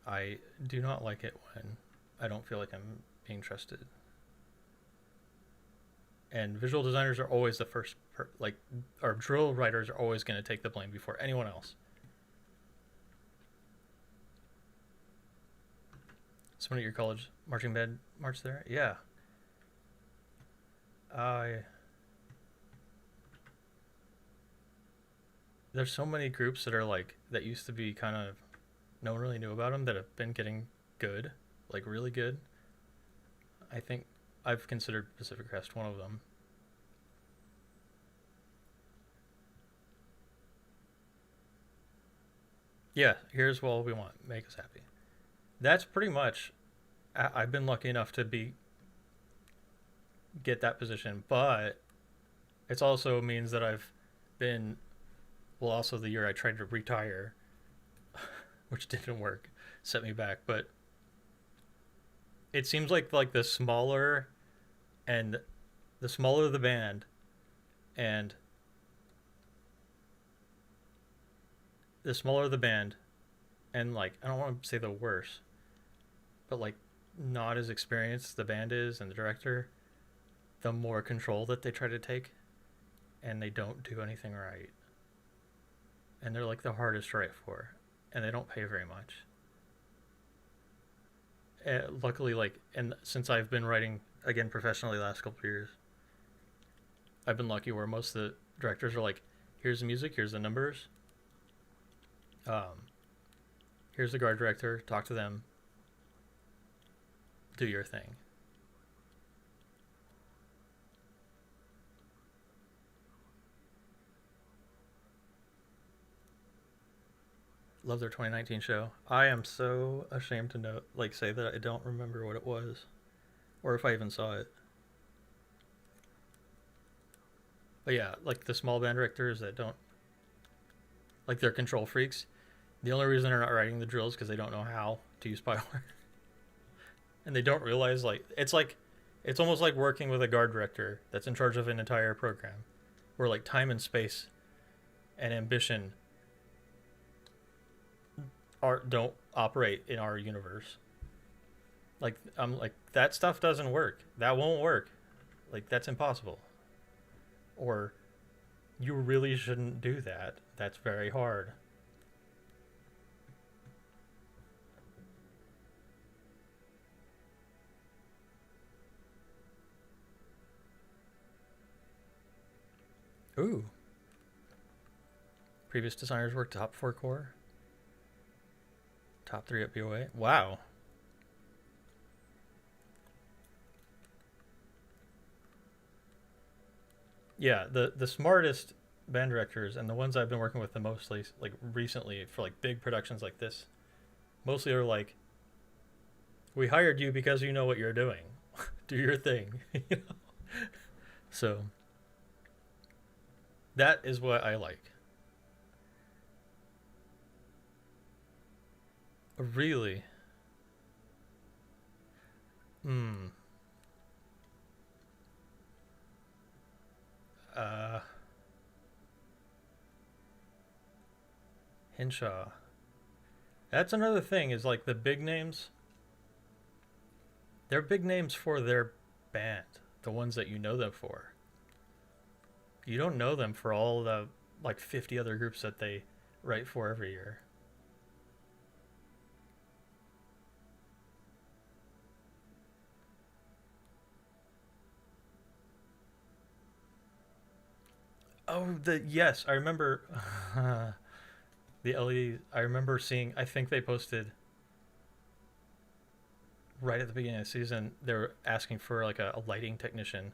I do not like it when I don't feel like I'm being trusted. And visual designers are always the first, our drill writers are always going to take the blame before anyone else. Someone at your college marching band marched there? Yeah. There's so many groups that are that used to be kind of, no one really knew about them, that have been getting good, really good. I think I've considered Pacific Crest one of them. Yeah, here's what we want. Make us happy. That's pretty much. I've been lucky enough to get that position, but it also means that I've been. Well, also the year I tried to retire, which didn't work, set me back. But it seems like the smaller the band, and the smaller the band, and I don't want to say the worse, but not as experienced the band is and the director, the more control that they try to take, and they don't do anything right. And they're the hardest to write for, and they don't pay very much. Luckily, and since I've been writing again professionally the last couple of years, I've been lucky where most of the directors are here's the music, here's the numbers, here's the guard director, talk to them, do your thing. Love their 2019 show. I am so ashamed to say that I don't remember what it was, or if I even saw it. But yeah, the small band directors that don't, they're control freaks. The only reason they're not writing the drills because they don't know how to use Pyware, and they don't realize it's almost like working with a guard director that's in charge of an entire program, where time and space and ambition don't operate in our universe. That stuff doesn't work. That won't work. That's impossible. Or you really shouldn't do that. That's very hard. Ooh. Previous designers worked top 4 core. Top 3 at BOA. Wow. Yeah, the smartest band directors and the ones I've been working with the mostly like recently for like big productions like this mostly are like, we hired you because you know what you're doing. Do your thing. You know? So that is what I like. Really? Hmm. Uh, Hinshaw. That's another thing is like the big names. They're big names for their band, the ones that you know them for. You don't know them for all the like 50 other groups that they write for every year. Oh, the yes, I remember the LED. I remember seeing. I think they posted right at the beginning of the season. They were asking for like a lighting technician,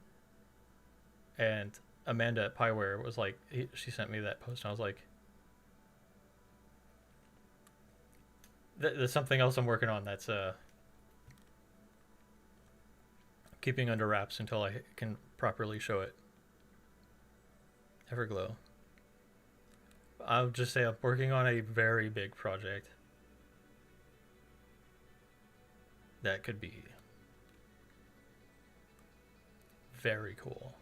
and Amanda at Pyware was like, she sent me that post, and I was like, there's something else I'm working on that's keeping under wraps until I can properly show it. Everglow. I'll just say I'm working on a very big project that could be very cool.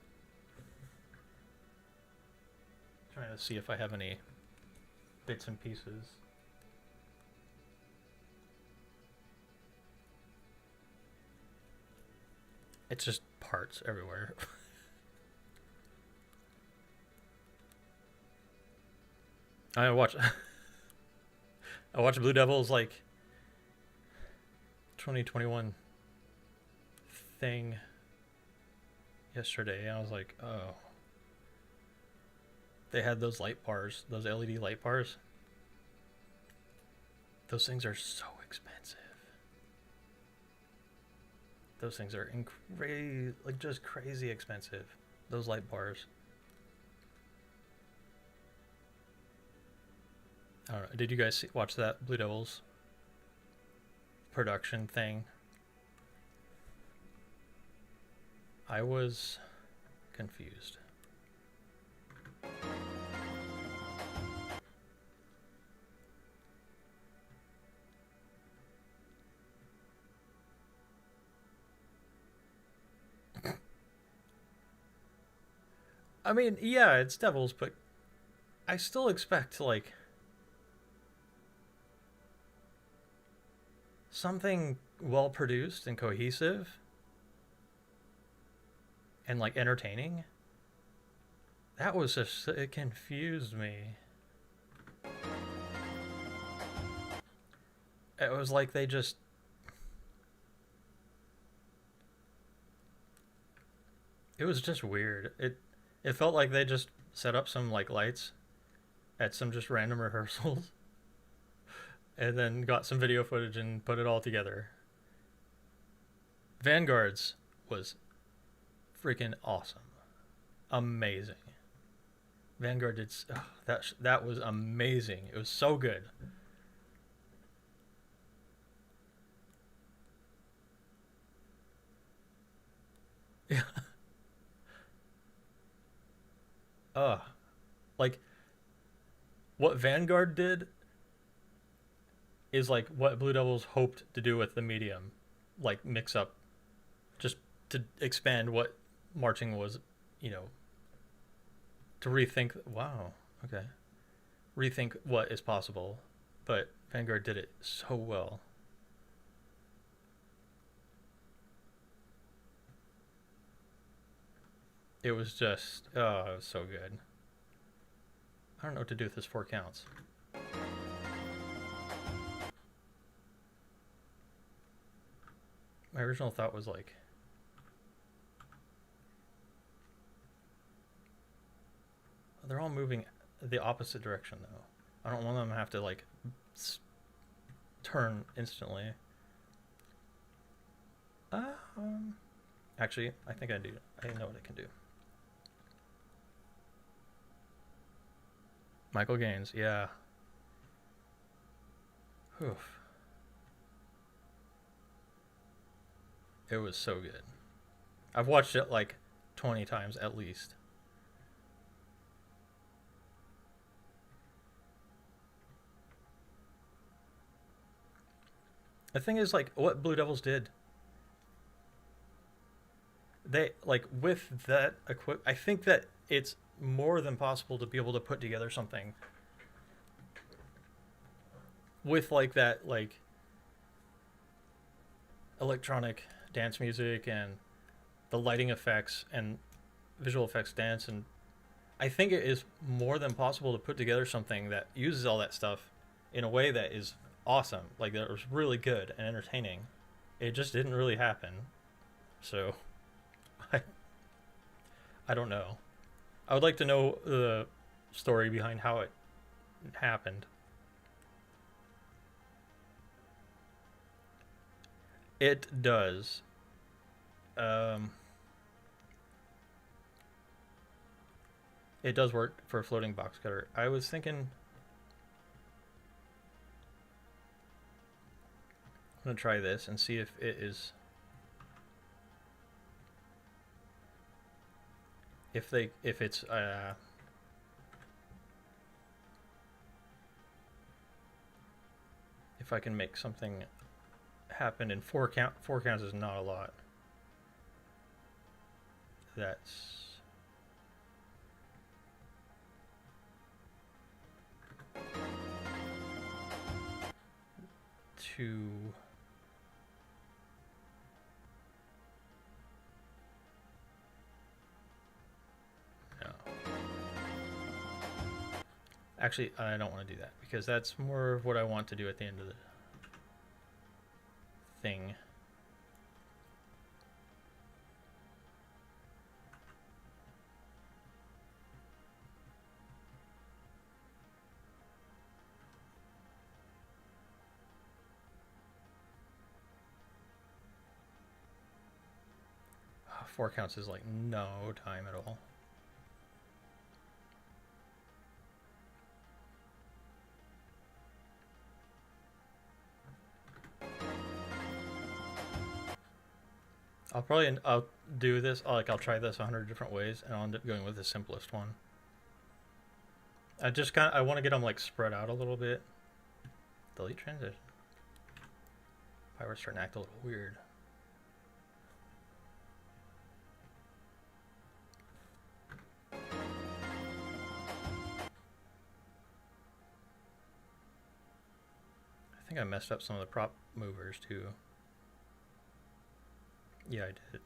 Trying to see if I have any bits and pieces. It's just parts everywhere. I watch I watched Blue Devils like 2021 thing yesterday, and I was like, oh, they had those light bars, those LED light bars. Those things are so expensive. Those things are like just crazy expensive. Those light bars. I don't know. Did you guys watch that Blue Devils production thing? I was confused. I mean, yeah, it's Devils, but I still expect like something well produced and cohesive and like entertaining. That was just, it confused me. It was like they just, it was just weird. It felt like they just set up some like lights at some just random rehearsals and then got some video footage and put it all together. Vanguard's was freaking awesome. Amazing. Vanguard did that was amazing. It was so good. Yeah. Like what Vanguard did is like what Blue Devils hoped to do with the medium, like mix up, just to expand what marching was, you know, to rethink. Wow, okay, rethink what is possible, but Vanguard did it so well. It was just, oh, it was so good. I don't know what to do with this 4 counts. My original thought was like, they're all moving the opposite direction though. I don't want them to have to like turn instantly. Um, Actually, I think I do. I know what I can do. Michael Gaines, yeah. Oof. It was so good. I've watched it like 20 times at least. The thing is, like, what Blue Devils did, they, like, with that I think that it's more than possible to be able to put together something with, like, that, like, electronic dance music and the lighting effects and visual effects dance. And I think it is more than possible to put together something that uses all that stuff in a way that is awesome. Like, that was really good and entertaining. It just didn't really happen. So, I, I don't know. I would like to know the story behind how it happened. It does. Um, it does work for a floating box cutter. I was thinking I'm gonna try this and see if it is, if it's if I can make something happen in 4 count. 4 counts is not a lot. That's two. No. Actually, I don't want to do that because that's more of what I want to do at the end of the thing. Oh, 4 counts is like no time at all. I'll do this, I'll try this 100 different ways and I'll end up going with the simplest one. I want to get them like spread out a little bit. Delete transition. Pyware's starting to act a little weird. I think I messed up some of the prop movers too. Yeah, I did.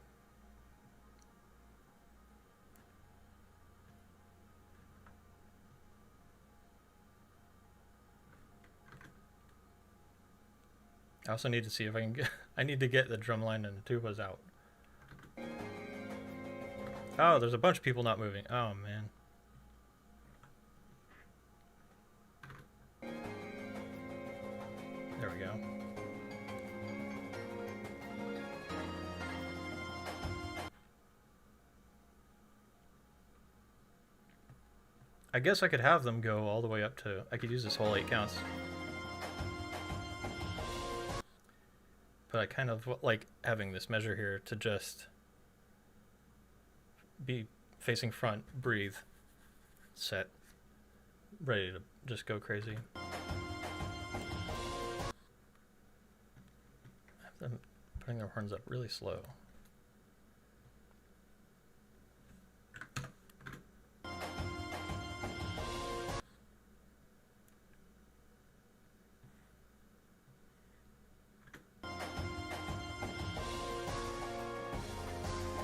I also need to see if I can get I need to get the drumline and the tubas out. Oh, there's a bunch of people not moving. Oh man. There we go. I guess I could have them go all the way up to, I could use this whole 8 counts. But I kind of like having this measure here to just be facing front, breathe, set, ready to just go crazy. I have them putting their horns up really slow.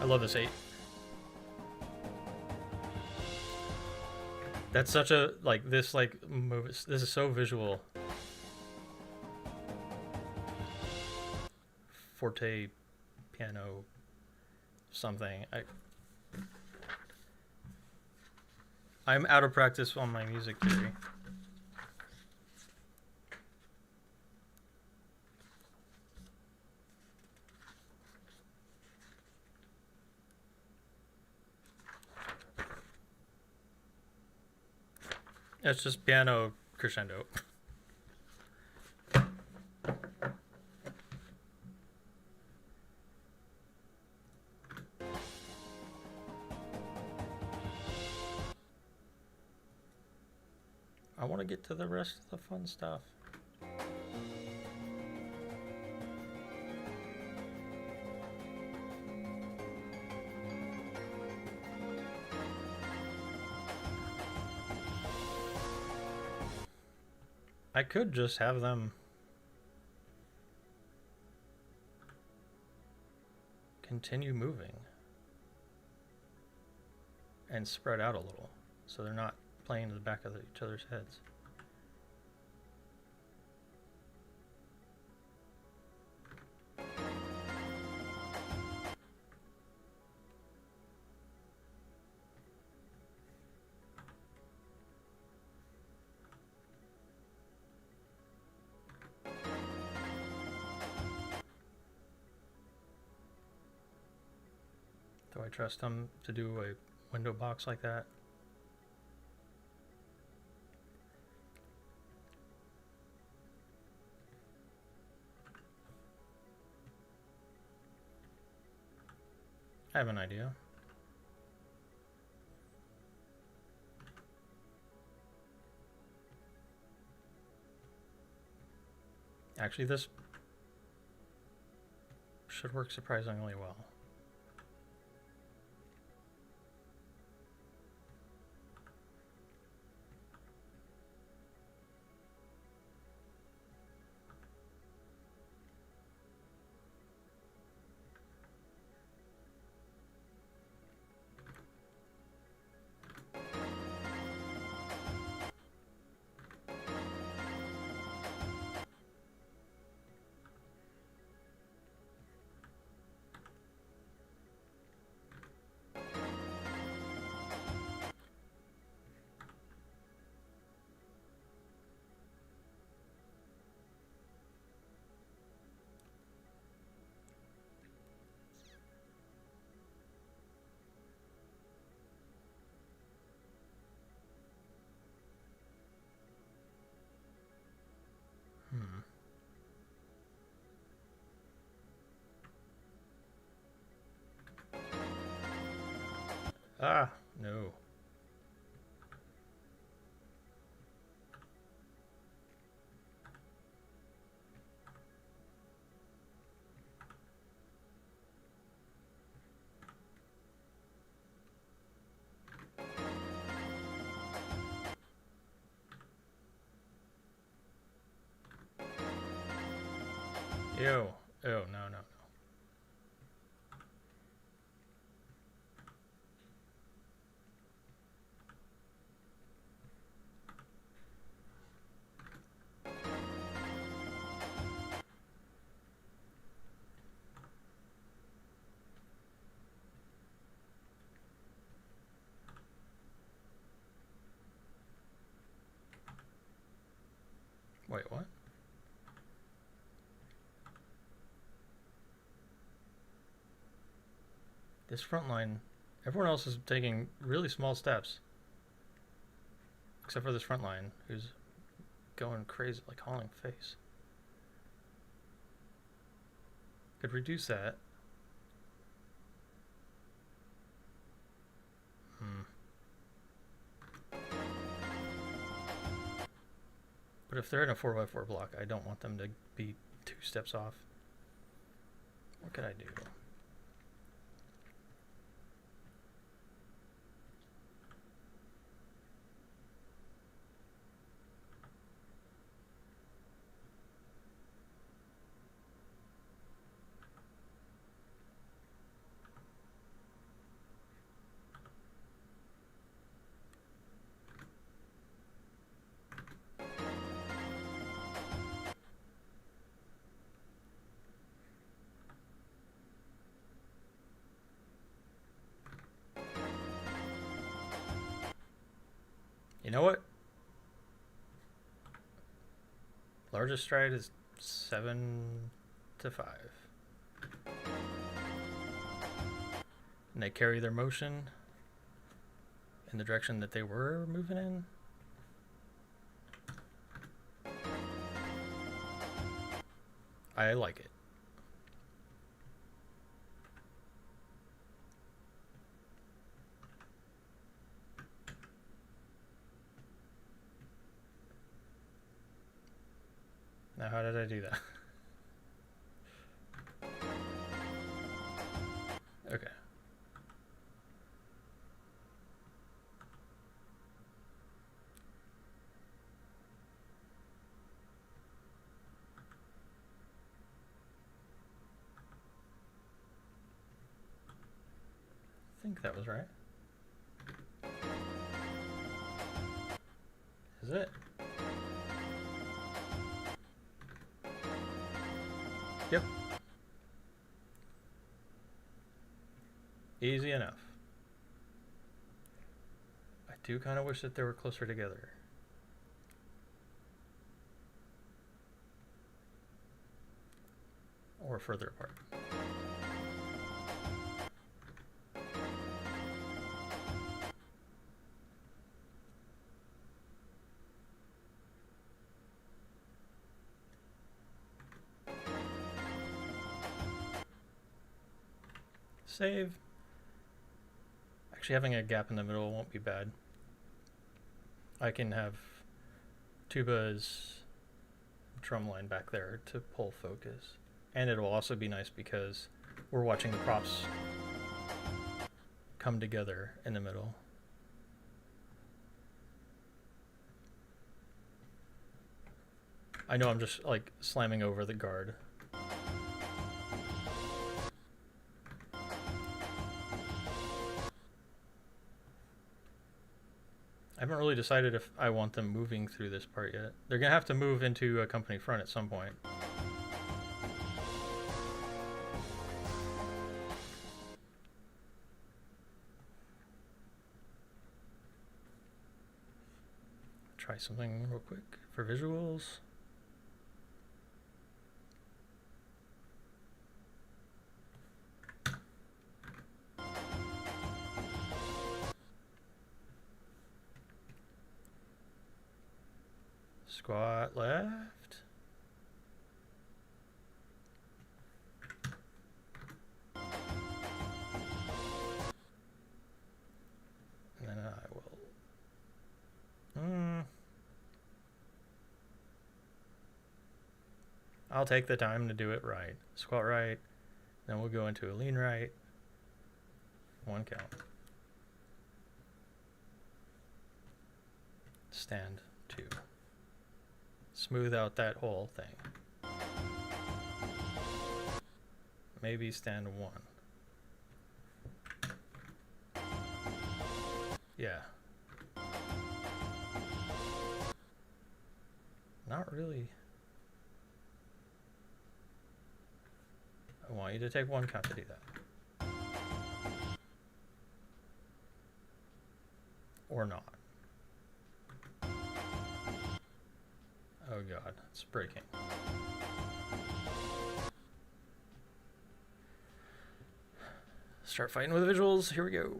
I love this 8. That's such a, like, this, like, move. This is so visual. Forte, piano, something. I'm out of practice on my music theory. It's just piano crescendo. I want to get to the rest of the fun stuff. I could just have them continue moving and spread out a little so they're not playing to the back of each other's heads. Do I trust them to do a window box like that? I have an idea. Actually, this should work surprisingly well. Ah, no. Ew. Oh, no, no, no. Wait, what? This front line, everyone else is taking really small steps. Except for this front line, who's going crazy, like hauling face. Could reduce that. But if they're in a 4x4 block, I don't want them to be 2 steps off. What could I do? You know what? Largest stride is 7 to 5. And they carry their motion in the direction that they were moving in. I like it. Now, how did I do that? Okay. I think that was right. Is it? Yep. Easy enough. I do kind of wish that they were closer together. Or further apart. Save. Actually, having a gap in the middle won't be bad. I can have Tuba's drum line back there to pull focus. And it will also be nice because we're watching the props come together in the middle. I know I'm just like slamming over the guard. I haven't really decided if I want them moving through this part yet. They're gonna have to move into a company front at some point. Try something real quick for visuals. Squat left. And then I will... I'll take the time to do it right. Squat right. Then we'll go into a lean right. 1 count. Stand 2. Smooth out that whole thing. Maybe stand 1. Yeah. Not really. I want you to take 1 count to do that. Or not. Oh god, it's breaking. Start fighting with visuals. Here we go.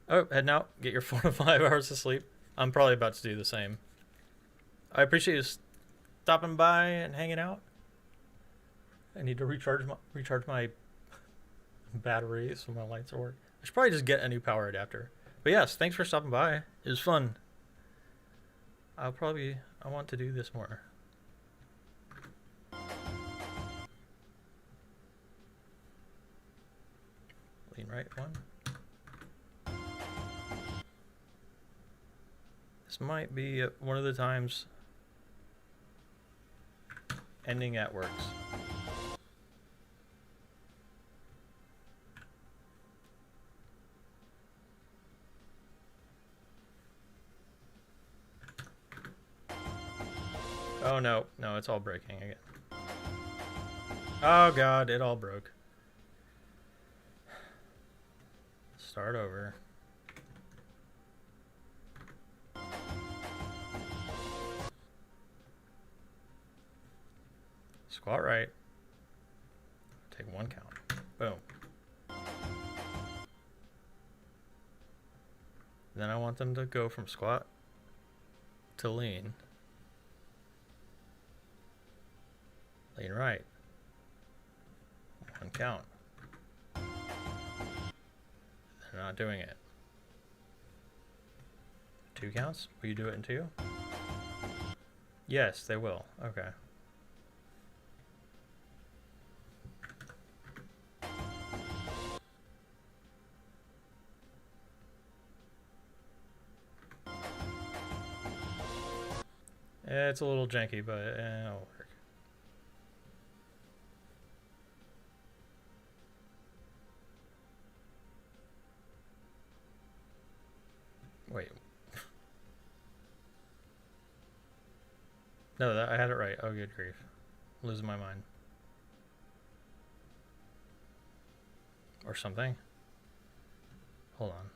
Oh, heading out. Get your 4 to 5 hours of sleep. I'm probably about to do the same. I appreciate you stopping by and hanging out. I need to recharge my battery so my lights will work. I should probably just get a new power adapter. But yes, thanks for stopping by. It was fun. I want to do this more. Lean right 1. This might be one of the times ending at works. Oh no, no, it's all breaking again. Oh god, it all broke. Start over. Squat right. Take 1 count. Boom. Then I want them to go from squat to lean. Lean right. 1 count. They're not doing it. 2 counts? Will you do it in 2? Yes, they will. Okay. It's a little janky, but it'll work. Wait. No, I had it right. Oh, good grief. I'm losing my mind. Or something. Hold on.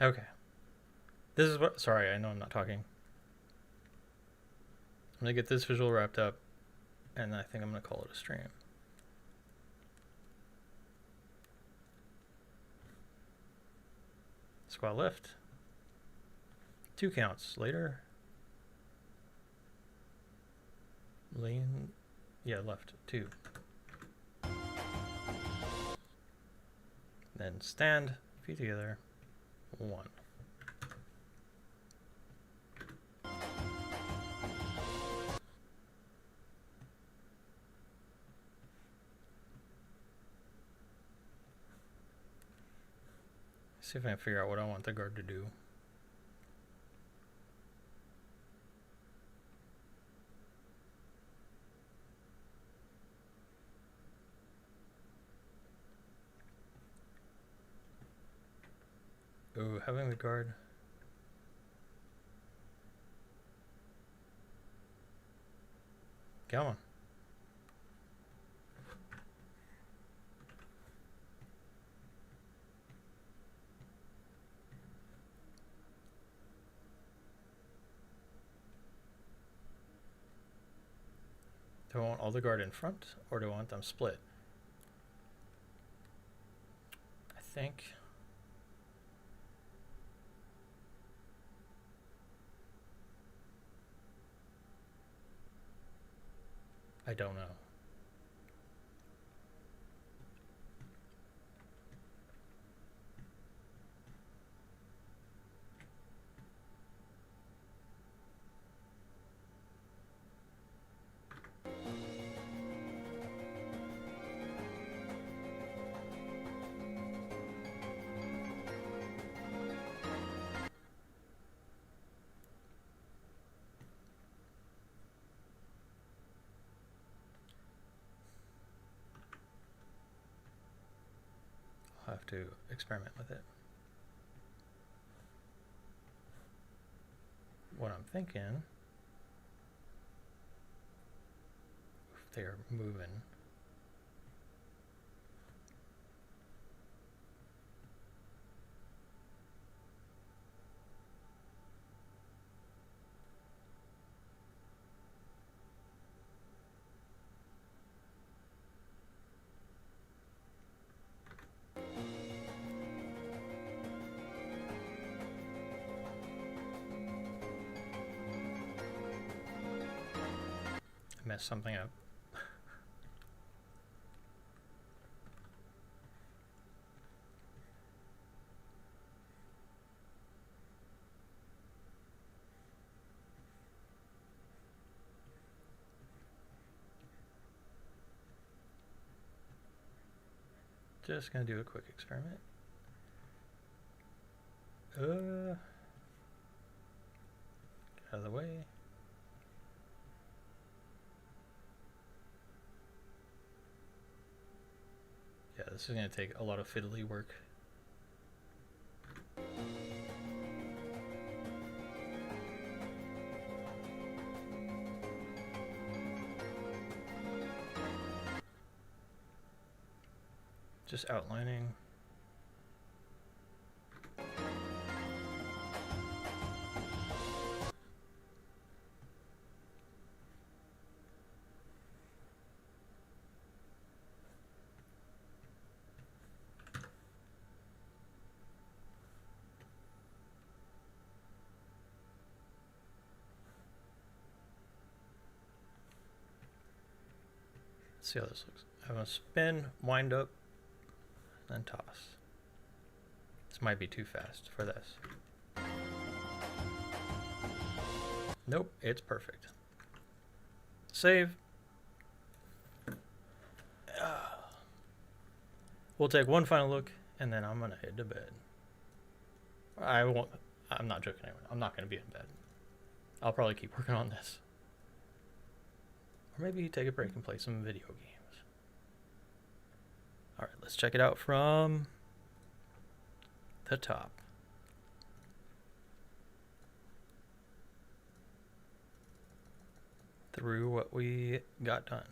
Okay. This is what... Sorry, I know I'm not talking. I'm going to get this visual wrapped up, and I think I'm going to call it a stream. Squat lift. 2 counts later. Lean. Yeah, left. 2. Then stand. Feet together. 1. See if I can figure out what I want the guard to do. Ooh, having the guard. Come on. Do I want all the guard in front, or do I want them split? I think... I don't know. I'll have to experiment with it. What I'm thinking, if they're moving, mess something up. Just gonna do a quick experiment. Get out of the way. Yeah, this is gonna take a lot of fiddly work. Just outlining. Let's see how this looks. I'm going to spin, wind up, then toss. This might be too fast for this. Nope, it's perfect. Save. We'll take one final look, and then I'm going to head to bed. I won't. I'm not joking anyway. I'm not going to be in bed. I'll probably keep working on this. Or maybe take a break and play some video games. Alright, let's check it out from the top. Through what we got done.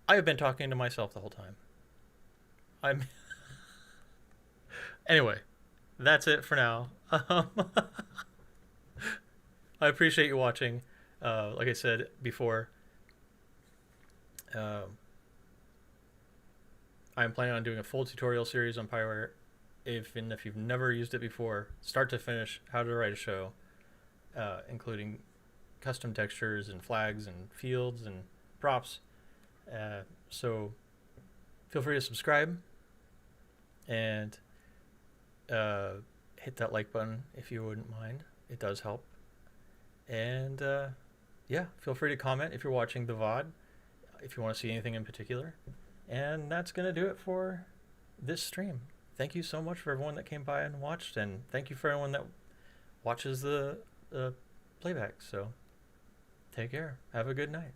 I have been talking to myself the whole time. I'm. Anyway, that's it for now. I appreciate you watching. Like I said before, I'm planning on doing a full tutorial series on Pyware. If you've never used it before, start to finish, how to write a show, including custom textures and flags and fields and props. So feel free to subscribe and hit that like button if you wouldn't mind. It does help. And yeah, feel free to comment if you're watching the VOD, if you want to see anything in particular. And that's going to do it for this stream. Thank you so much for everyone that came by and watched, and thank you for everyone that watches the playback. So take care. Have a good night.